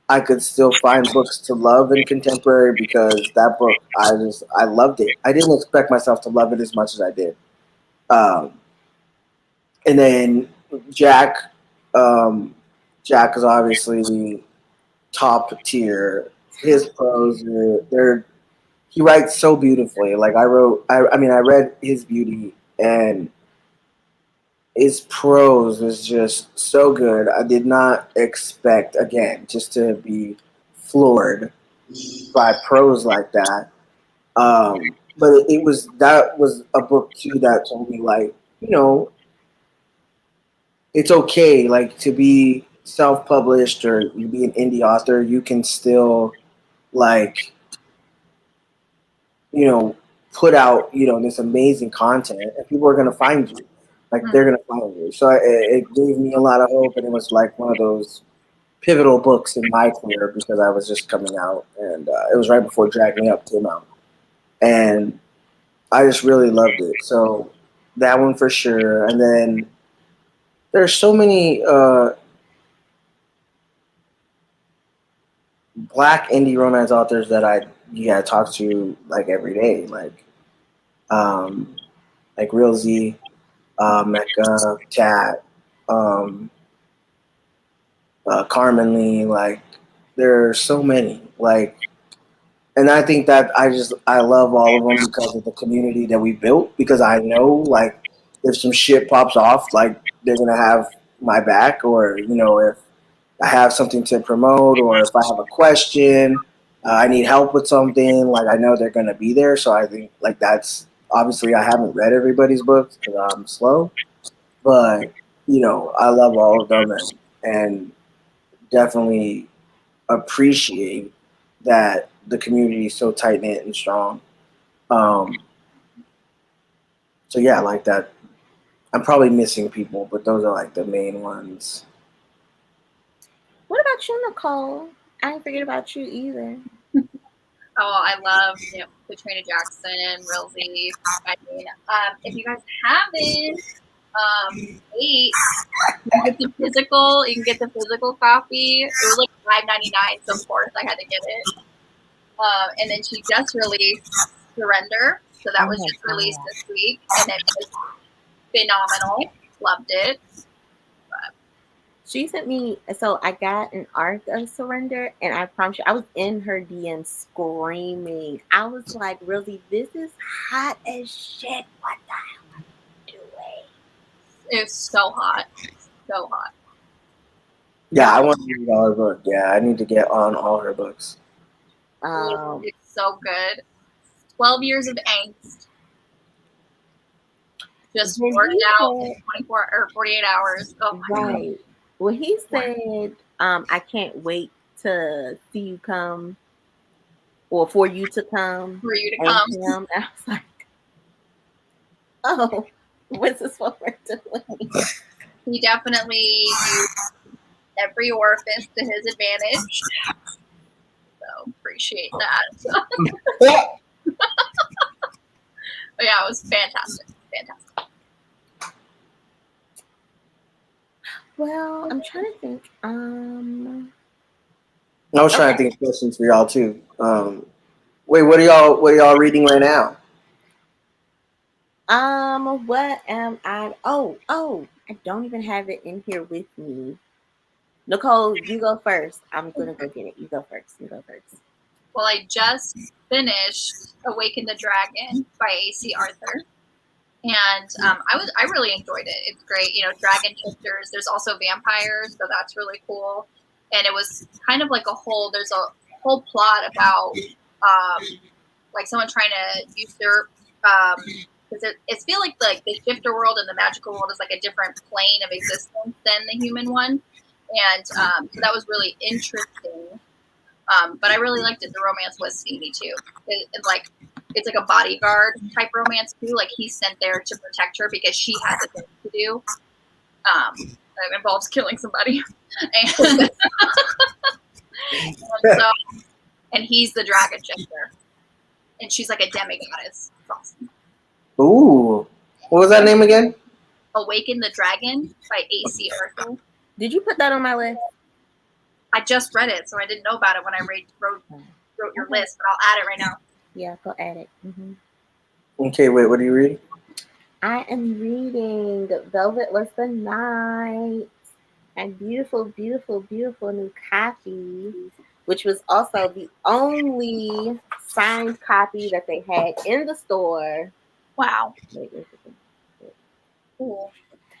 I could still find books to love in contemporary, because that book, I loved it. I didn't expect myself to love it as much as I did. Um, and then Jack, um, Jack is obviously top tier. His prose, he writes so beautifully. Like, I read his beauty, and his prose is just so good. I did not expect, again, just to be floored by prose like that. But that was a book too that told me, like, it's okay, like, to be self-published or you be an indie author. You can still, like, put out this amazing content, and people are gonna find you. Like, they're gonna find you. So it gave me a lot of hope, and it was like one of those pivotal books in my career, because I was just coming out, and it was right before Drag Me Up came out, and I just really loved it. So that one for sure. And then there's so many black indie romance authors that talk to like every day, um like Real Z, Mecca, Cat, um, Carmen Lee. Like there are so many. And I think that I love all of them because of the community that we built. Because I know like if some shit pops off, like they're gonna have my back, or if I have something to promote, or if I have a question, I need help with something, like I know they're gonna be there. So I think like that's obviously I haven't read everybody's books because I'm slow, but I love all of them, and definitely appreciate that the community is so tight knit and strong. Um, so yeah, like that. I'm probably missing people, but those are like the main ones. What about you, Nicole? I ain't forget about you either. Oh, I love Katrina Jackson, Real Z. I mean, if you guys haven't ate, you can get the physical copy. It was like $5.99, so of course I had to get it. And then she just released Surrender, so that Oh was my just released god. this week, and it was phenomenal. Loved it. She sent me, so I got an arc of Surrender, and I promise you, I was in her DM screaming. I was like, really, this is hot as shit. What the hell are you doing? It's so hot, so hot. Yeah, I want to read all her books. Yeah, I need to get on all her books. Um, It's so good. 12 years of angst, just when poured he out in said, 24 or 48 hours. Oh my god. right, when he said, I can't wait to see you come, or for you to come, For you to and come. him, I was like, oh, what's this what we're doing? He definitely used every orifice to his advantage. So appreciate that. But yeah, it was fantastic. Fantastic. Well, I'm trying to think. I was trying to Okay. think of questions for y'all too. Wait, what are y'all reading right now? What am I? Oh, I don't even have it in here with me. Nicole, you go first. I'm gonna go get it. You go first. You go first. Well, I just finished Awaken the Dragon by A.C. Arthur. And I really enjoyed it. It's great, dragon shifters. There's also vampires, so that's really cool. And it was kind of like there's a whole plot about like someone trying to usurp because it's feel like the shifter world and the magical world is like a different plane of existence than the human one, and so that was really interesting. But I really liked it. The romance was steamy too. It's like a bodyguard type romance too. Like he's sent there to protect her because she has a thing to do. It involves killing somebody, and so and he's the dragon shifter, and she's like a demigoddess. It's awesome. Ooh, what was that name again? Awaken the Dragon by A.C. Arthur. Did you put that on my list? I just read it, so I didn't know about it when I wrote your Okay. list, but I'll add it right now. Yeah, go add it. Okay, wait, what do you read? I am reading Velvet Was the Night, and beautiful, beautiful, beautiful new copy, which was also the only signed copy that they had in the store. Wow. Wait, Cool.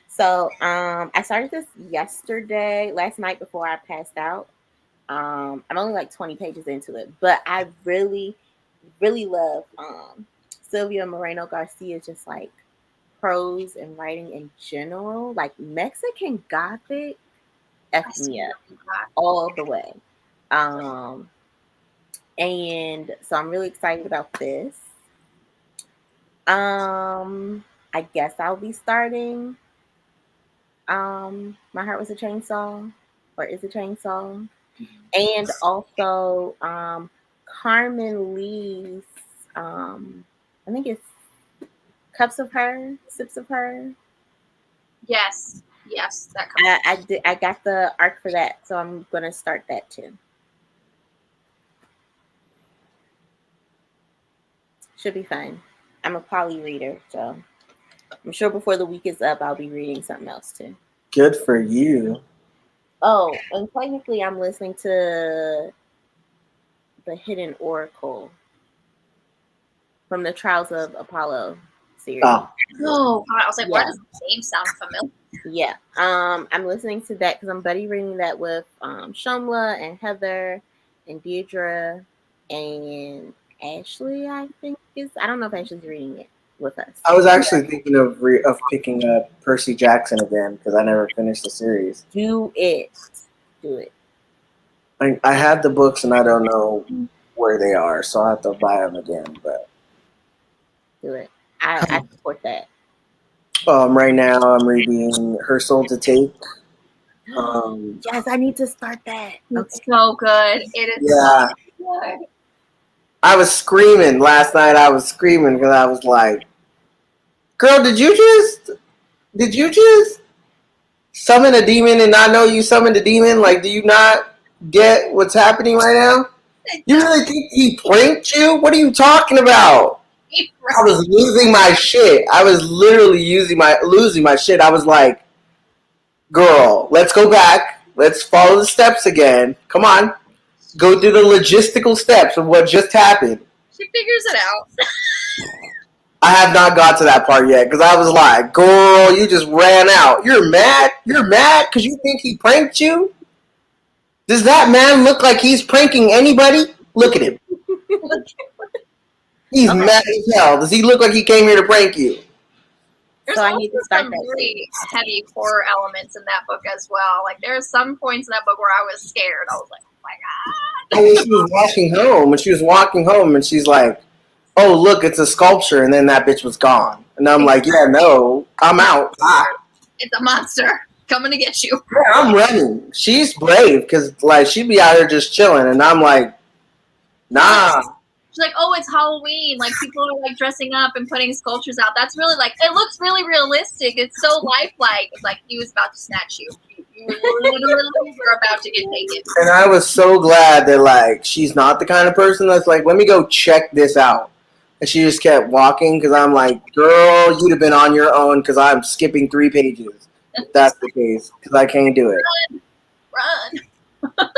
so I started this yesterday, last night before I passed out. I'm only like 20 pages into it, but I really, really love Sylvia Moreno Garcia's just like prose and writing in general. Like Mexican Gothic I F see me up that. all the way. Um, and so I'm really excited about this. I guess I'll be starting My Heart Was a Chainsaw, or Is a Chainsaw. And also Carmen Lee's I think it's Cups of Her, Sips of Her. Yes. Yes, that comes. I got the arc for that, so I'm gonna start that too. Should be fun. I'm a poly reader, so I'm sure before the week is up, I'll be reading something else too. Good for you. Oh, and technically, I'm listening to the Hidden Oracle from the Trials of Apollo series. Oh, Oh God, I was like, why Yeah, does the name sound familiar? yeah. I'm listening to that because I'm buddy reading that with Shomla and Heather and Deirdre and Ashley. I think is I don't know if Ashley's reading it with us. I was actually thinking of picking up Percy Jackson again because I never finished the series. Do it. Do it. I had the books and I don't know where they are, so I have to buy them again. But Do it. I support that. right now I'm reading Her Soul to Take. Um, Yes, I need to start that. It's Okay. so good. It is so yeah, good. I was screaming last night. I was screaming because I was like, "Girl, did you just summon a demon and not know you summoned a demon? Like, do you not get what's happening right now? You really think he pranked you? What are you talking about?" I was losing my shit. I was literally losing my shit. I was like, "Girl, let's go back. Let's follow the steps again. Come on, go through the logistical steps of what just happened." She figures it out. I have not got to that part yet because I was like, "Girl, you just ran out. You're mad. You're mad because you think he pranked you. Does that man look like he's pranking anybody? Look at him. He's Okay. mad as hell. Does he look like he came here to prank you?" There's So I also need to start some that too. really heavy horror elements in that book as well. Like there's some points in that book where I was scared. I was like, oh my And when she was walking home, and she's like, "Oh, look, it's a sculpture," and then that bitch was gone. And I'm like, "Yeah, no, I'm out. Ah, God, it's a monster coming to get you. yeah, I'm running." She's brave because like she'd be out here just chilling, and I'm like, "Nah." She's like, oh, it's Halloween. Like people are like dressing up and putting sculptures out. That's really like it looks really realistic. It's so lifelike. It's like he was about to snatch you. You literally were about to get taken. And I was so glad that like she's not the kind of person that's like, "Let me go check this out." And she just kept walking because I'm like, "Girl, you'd have been on your own because I'm skipping 3 pages if that's the case because I can't do it." Run.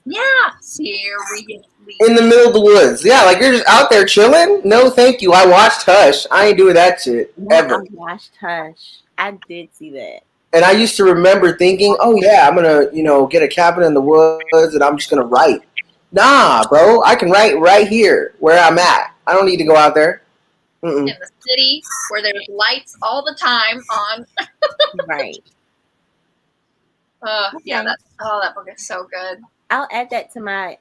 Yeah. Seriously. In the middle of the woods, yeah, like you're just out there chilling. No, thank you. I watched Hush. I ain't doing that shit Yeah, ever. I watched Hush. I did see that. And I used to remember thinking, "Oh yeah, I'm gonna, get a cabin in the woods and I'm just gonna write." Nah, bro, I can write right here where I'm at. I don't need to go out there. Mm-mm. In the city where there's lights all the time on. Right. Yeah, Okay. that book is so good. I'll add that to my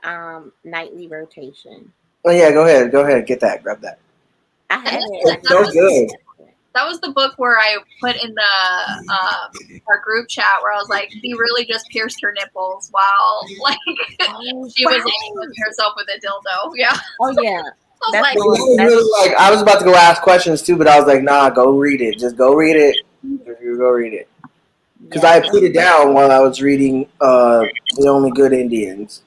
nightly rotation. Oh yeah, go ahead, get that, grab that. I And have this it. was, I It's just so that, was, good. that was the book where I put in the our group chat where I was like, he really just pierced her nipples while like Oh, she was right. equipping herself with a dildo. Yeah, Oh yeah. I was That's like, the one. It was really like I was about to go ask questions too, but I was like, "Nah, go read it. Just go read it. You go read it." Because Yeah. I put it down while I was reading The Only Good Indians,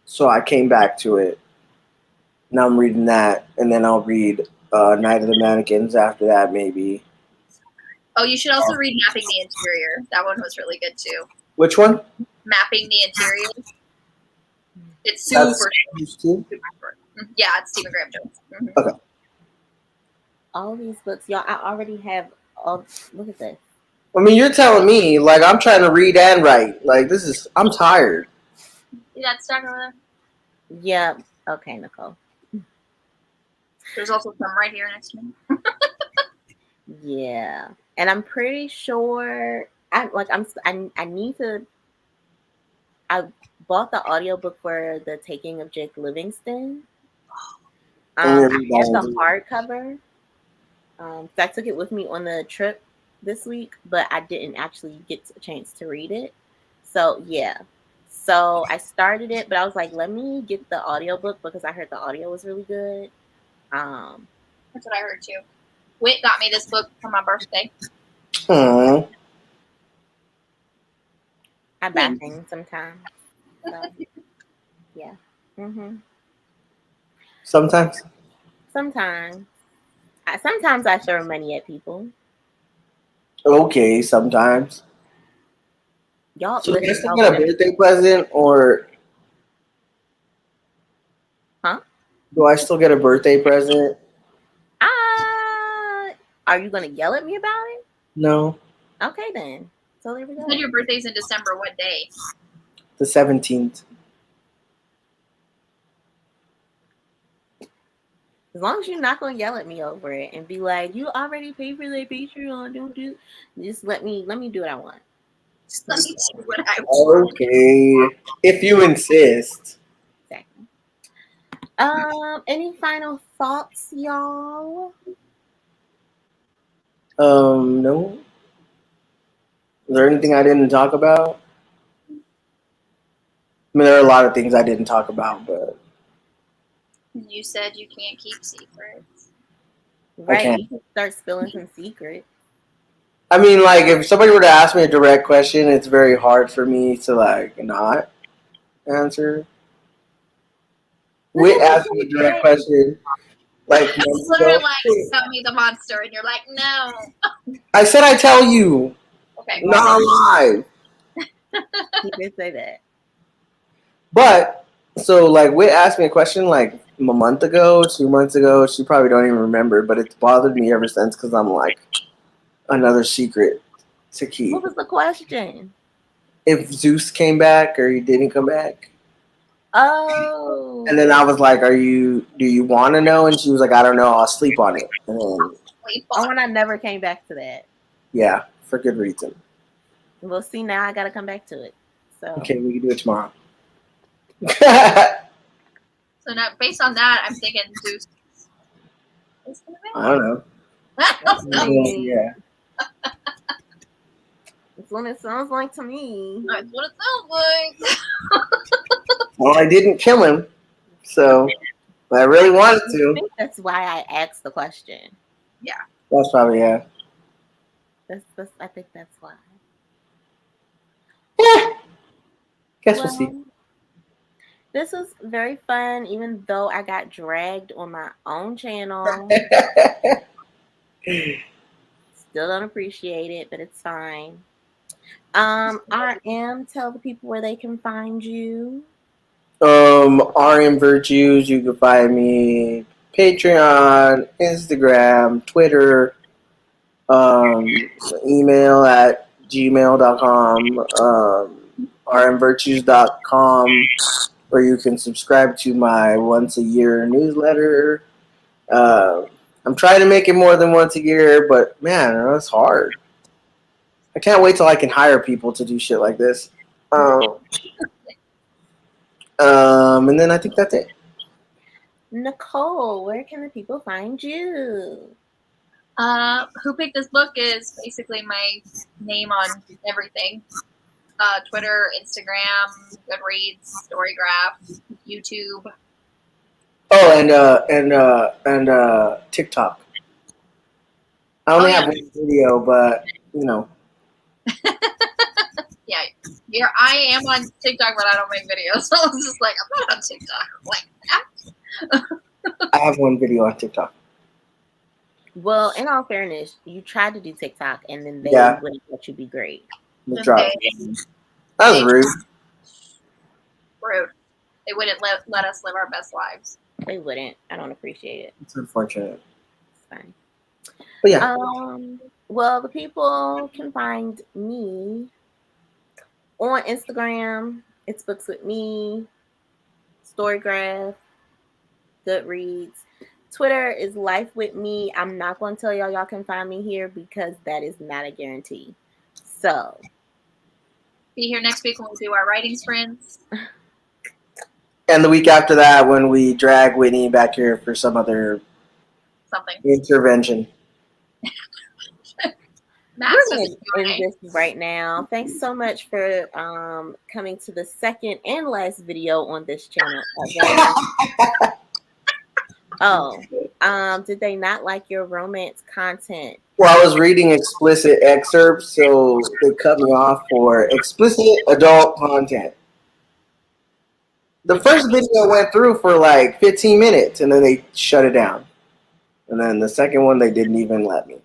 so I came back to it. Now I'm reading that, and then I'll read Night of the Mannequins after that, maybe. oh, you should also read Mapping the Interior. That one was really good too. Which one? Mapping the Interior. It's super That's short. used to. Yeah, it's Stephen Graham Jones. Okay. All these books, y'all. I already have. All. Look at this. I mean, you're telling me like I'm trying to read and write. Like this is. I'm tired. See that stack over there? Yeah. Okay, Nicole. There's also some right here next to me. Yeah. And I'm pretty sure. I need to. I bought the audiobook for The Taking of Jake Livingston. I have the hardcover. So I took it with me on the trip this week, but I didn't actually get a chance to read it. So yeah. So I started it, but I was like, let me get the audiobook because I heard the audio was really good. That's what I heard too. Whit got me this book for my birthday. Hmm. I buy things sometimes. So yeah. Sometimes. Sometimes. Sometimes I throw money at people. Okay, sometimes. Y'all, So do I listen, still y'all get a better. birthday present, or Huh? do I still get a birthday present? Ah, are you gonna yell at me about it? No, Okay, then. So there we You said go. your birthday's in December. What day? the 17th. As long as you're not gonna yell at me over it and be like, "You already paid for that Patreon, don't do." Just let me do what I want. Just Let let me me do see what I want. Okay, if you insist. exactly. Any final thoughts, y'all? No. Is there anything I didn't talk about? I mean, there are a lot of things I didn't talk about, but You said you can't keep secrets. I Right, can't. you can start spilling some secrets. I mean, like, if somebody were to ask me a direct question, it's very hard for me to, like, not answer. But Wit then asked me a it's direct great. question, like, It's months literally ago. like, tell me the monster, and you're like, no. I said I tell you, Okay, well, not live. He did say that. But, so, like, Wit asked me a question, like, a month ago, 2 months ago. She probably don't even remember, but it's bothered me ever since because I'm, like, another secret to What keep. was the question? If Zeus came back or he didn't come back. And then Oh, I was like, do you want to know? And she was like, I don't know. I'll sleep on it. And then, sleep oh, on. and I never came back to that. yeah, for good reason. We'll see. Now I got to come back to it. So Okay, we can do it tomorrow. I So now, based on that, I'm thinking Zeus is gonna don't know. I mean, Yeah. it's what it sounds like to me. That's what it sounds like. Well, I didn't kill him, so I really wanted I to. think that's why I asked the question. Yeah. That's probably, yeah. That's I think that's why. Yeah. Guess we'll see. Well, this was very fun, even though I got dragged on my own channel. Still don't appreciate it, but it's fine. RM, tell the people where they can find you. RM Virtues, you can find me Patreon, Instagram, Twitter, email at gmail.com, rmvirtues.com, where you can subscribe to my once a year newsletter. Uh, I'm trying to make it more than once a year, but man, that's hard. I can't wait till I can hire people to do shit like this. Um, and then I think that's it. Nicole, where can the people find you? Who Picked This Book is basically my name on everything. Twitter, Instagram, Goodreads, Storygraph, YouTube. Oh, and TikTok. I Oh only yeah, have one video, but you know, yeah. Here I am on TikTok, but I don't make videos. So I was just like, I'm not on TikTok like that. I have one video on TikTok. Well, in all fairness, you tried to do TikTok and then they Yeah, wouldn't let you be great. the Then drop. That was they rude. rude. They wouldn't let us live our best lives. They wouldn't. I don't appreciate it. It's unfortunate, It's fine. but yeah. Well, the people can find me on Instagram. It's Books with Me, Storygraph, Goodreads. Twitter is Life with Me. I'm not going to tell y'all can find me here because that is not a guarantee. So, Be here next week when we do our writing sprints. And the week after that, when we drag Whitney back here for some other Something. intervention. Max we're doesn't going to end this right now. Thanks so much for coming to the second and last video on this channel. Oh, did they not like your romance content? Well, I was reading explicit excerpts, so they cut me off for explicit adult content. The first video went through for like 15 minutes, and then they shut it down. And then the second one, they didn't even let me.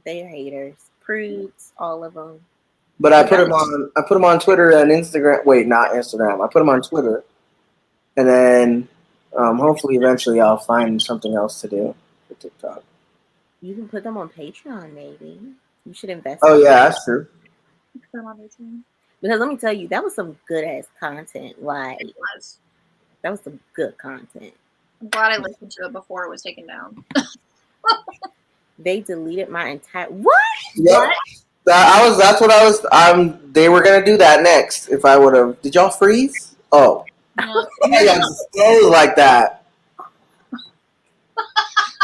They're haters, prudes, all of them. But I put them on. I put them on Twitter and Instagram. Wait, not Instagram. I put them on Twitter, and then hopefully, eventually, I'll find something else to do for TikTok. You can put them on Patreon, maybe. You should invest. Oh in yeah, them. that's true. Because let me tell you, that was some good ass content. Like It was. that was some good content. I'm glad I listened to it before it was taken down. They deleted my entire what? Yep. That's what I was. They were gonna do that next. If I would have. Did y'all freeze? Oh. No. Yeah, just like that.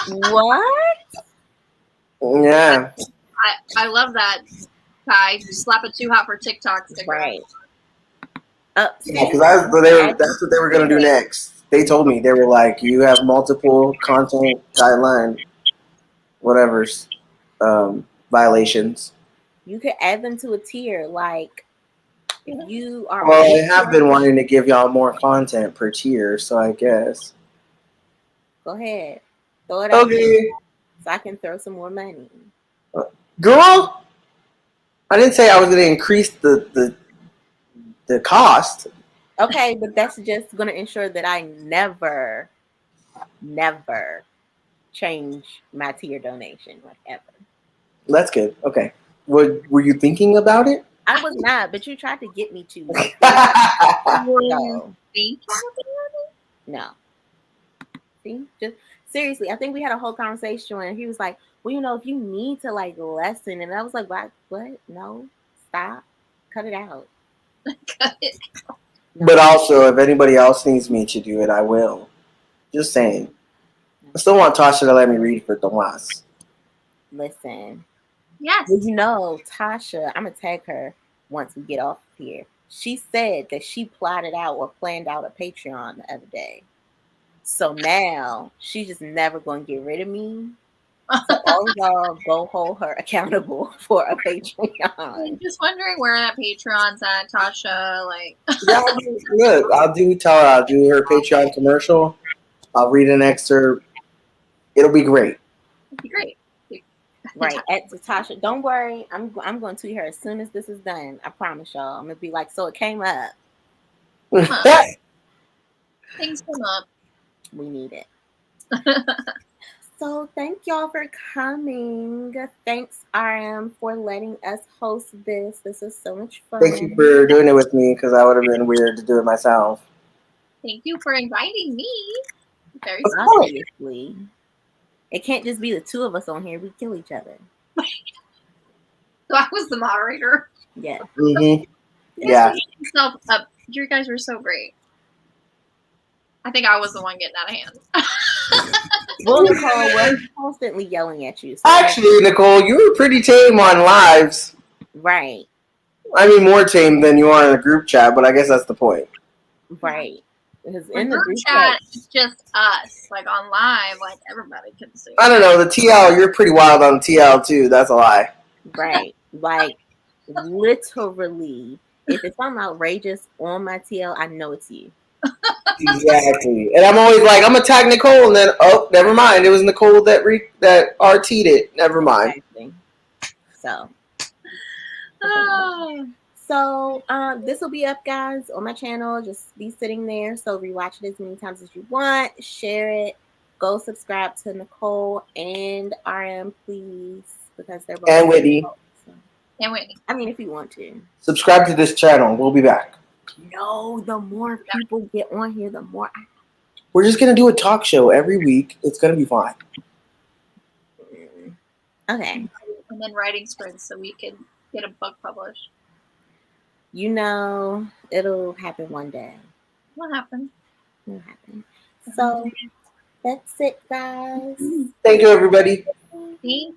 What? Yeah. I love that. Kai, slap it too hot for TikTok sticker. Right. Yeah, because that's what they were gonna do next. They told me, they were like, you have multiple content guideline, whatever's violations. You could add them to a tier. Like if you are Well, I have been wanting to give y'all more content per tier, so I guess. go ahead. Throw it out there Okay. so I can throw some more money. Girl, I didn't say I was gonna increase the cost. Okay, but that's just gonna ensure that I never change my tier donation, like ever. That's good. Okay. Were you thinking about it? I was not, but you tried to get me to. No. Thank you. No. See, just seriously, I think we had a whole conversation and he was like, "Well, if you need to like lessen," and I was like, "What? What? No, stop, cut it out." No. But also, if anybody else needs me to do it, I will. Just saying. I still want Tasha to let me read for Tomas. Listen, Yes. well, Tasha, I'm gonna tag her once we get off here. She said that she plotted out or planned out a Patreon the other day. So now she's just never gonna get rid of me. So all of y'all go hold her accountable for a Patreon. I'm just wondering where that Patreon's at, Tasha. Like, Yeah, tell her I'll do her Patreon commercial. I'll read an excerpt. It'll be great. it'd be great. Right, at Tasha. Don't worry, I'm going to tweet her as soon as this is done. I promise y'all. I'm gonna be like, so it came up. Things come up. We need it. So thank y'all for coming. Thanks, RM, for letting us host this. This is so much fun. Thank you for doing it with me, because I would have been weird to do it myself. Thank you for inviting me. Very Obviously. It can't just be the two of us on here. We kill each other. So I was the moderator. Yeah. Mm-hmm. Yeah. Yourself up. You guys were so great. I think I was the one getting out of hand. Well, Nicole, we're constantly yelling at you. So Actually, Nicole, you were pretty tame on lives. right. I mean, more tame than you are in a group chat, but I guess that's the point. Right. Because in the group chat, it's just us. Like on live, like everybody can see. I don't know. The TL, you're pretty wild on TL too. That's a lie. Right. Like, literally, if it's something outrageous on my TL, I know it's you. Exactly. And I'm always like, I'm going to tag Nicole, and then, oh, never mind. It was Nicole that RT'd it. Never mind. Exactly. So. So this will be up, guys, on my channel. Just be sitting there. So rewatch it as many times as you want. Share it. Go subscribe to Nicole and RM, please, because they're both. And Whitney. So. And Whitney. I mean, if you want to. Subscribe to this channel. We'll be back. No, the more people get on here, the more We're just going to do a talk show every week. It's going to be fine. Okay. And then writing sprints so we can get a book published. It'll happen one day. What happened? It'll happen. So that's it, guys. Thank you, everybody. Thank you.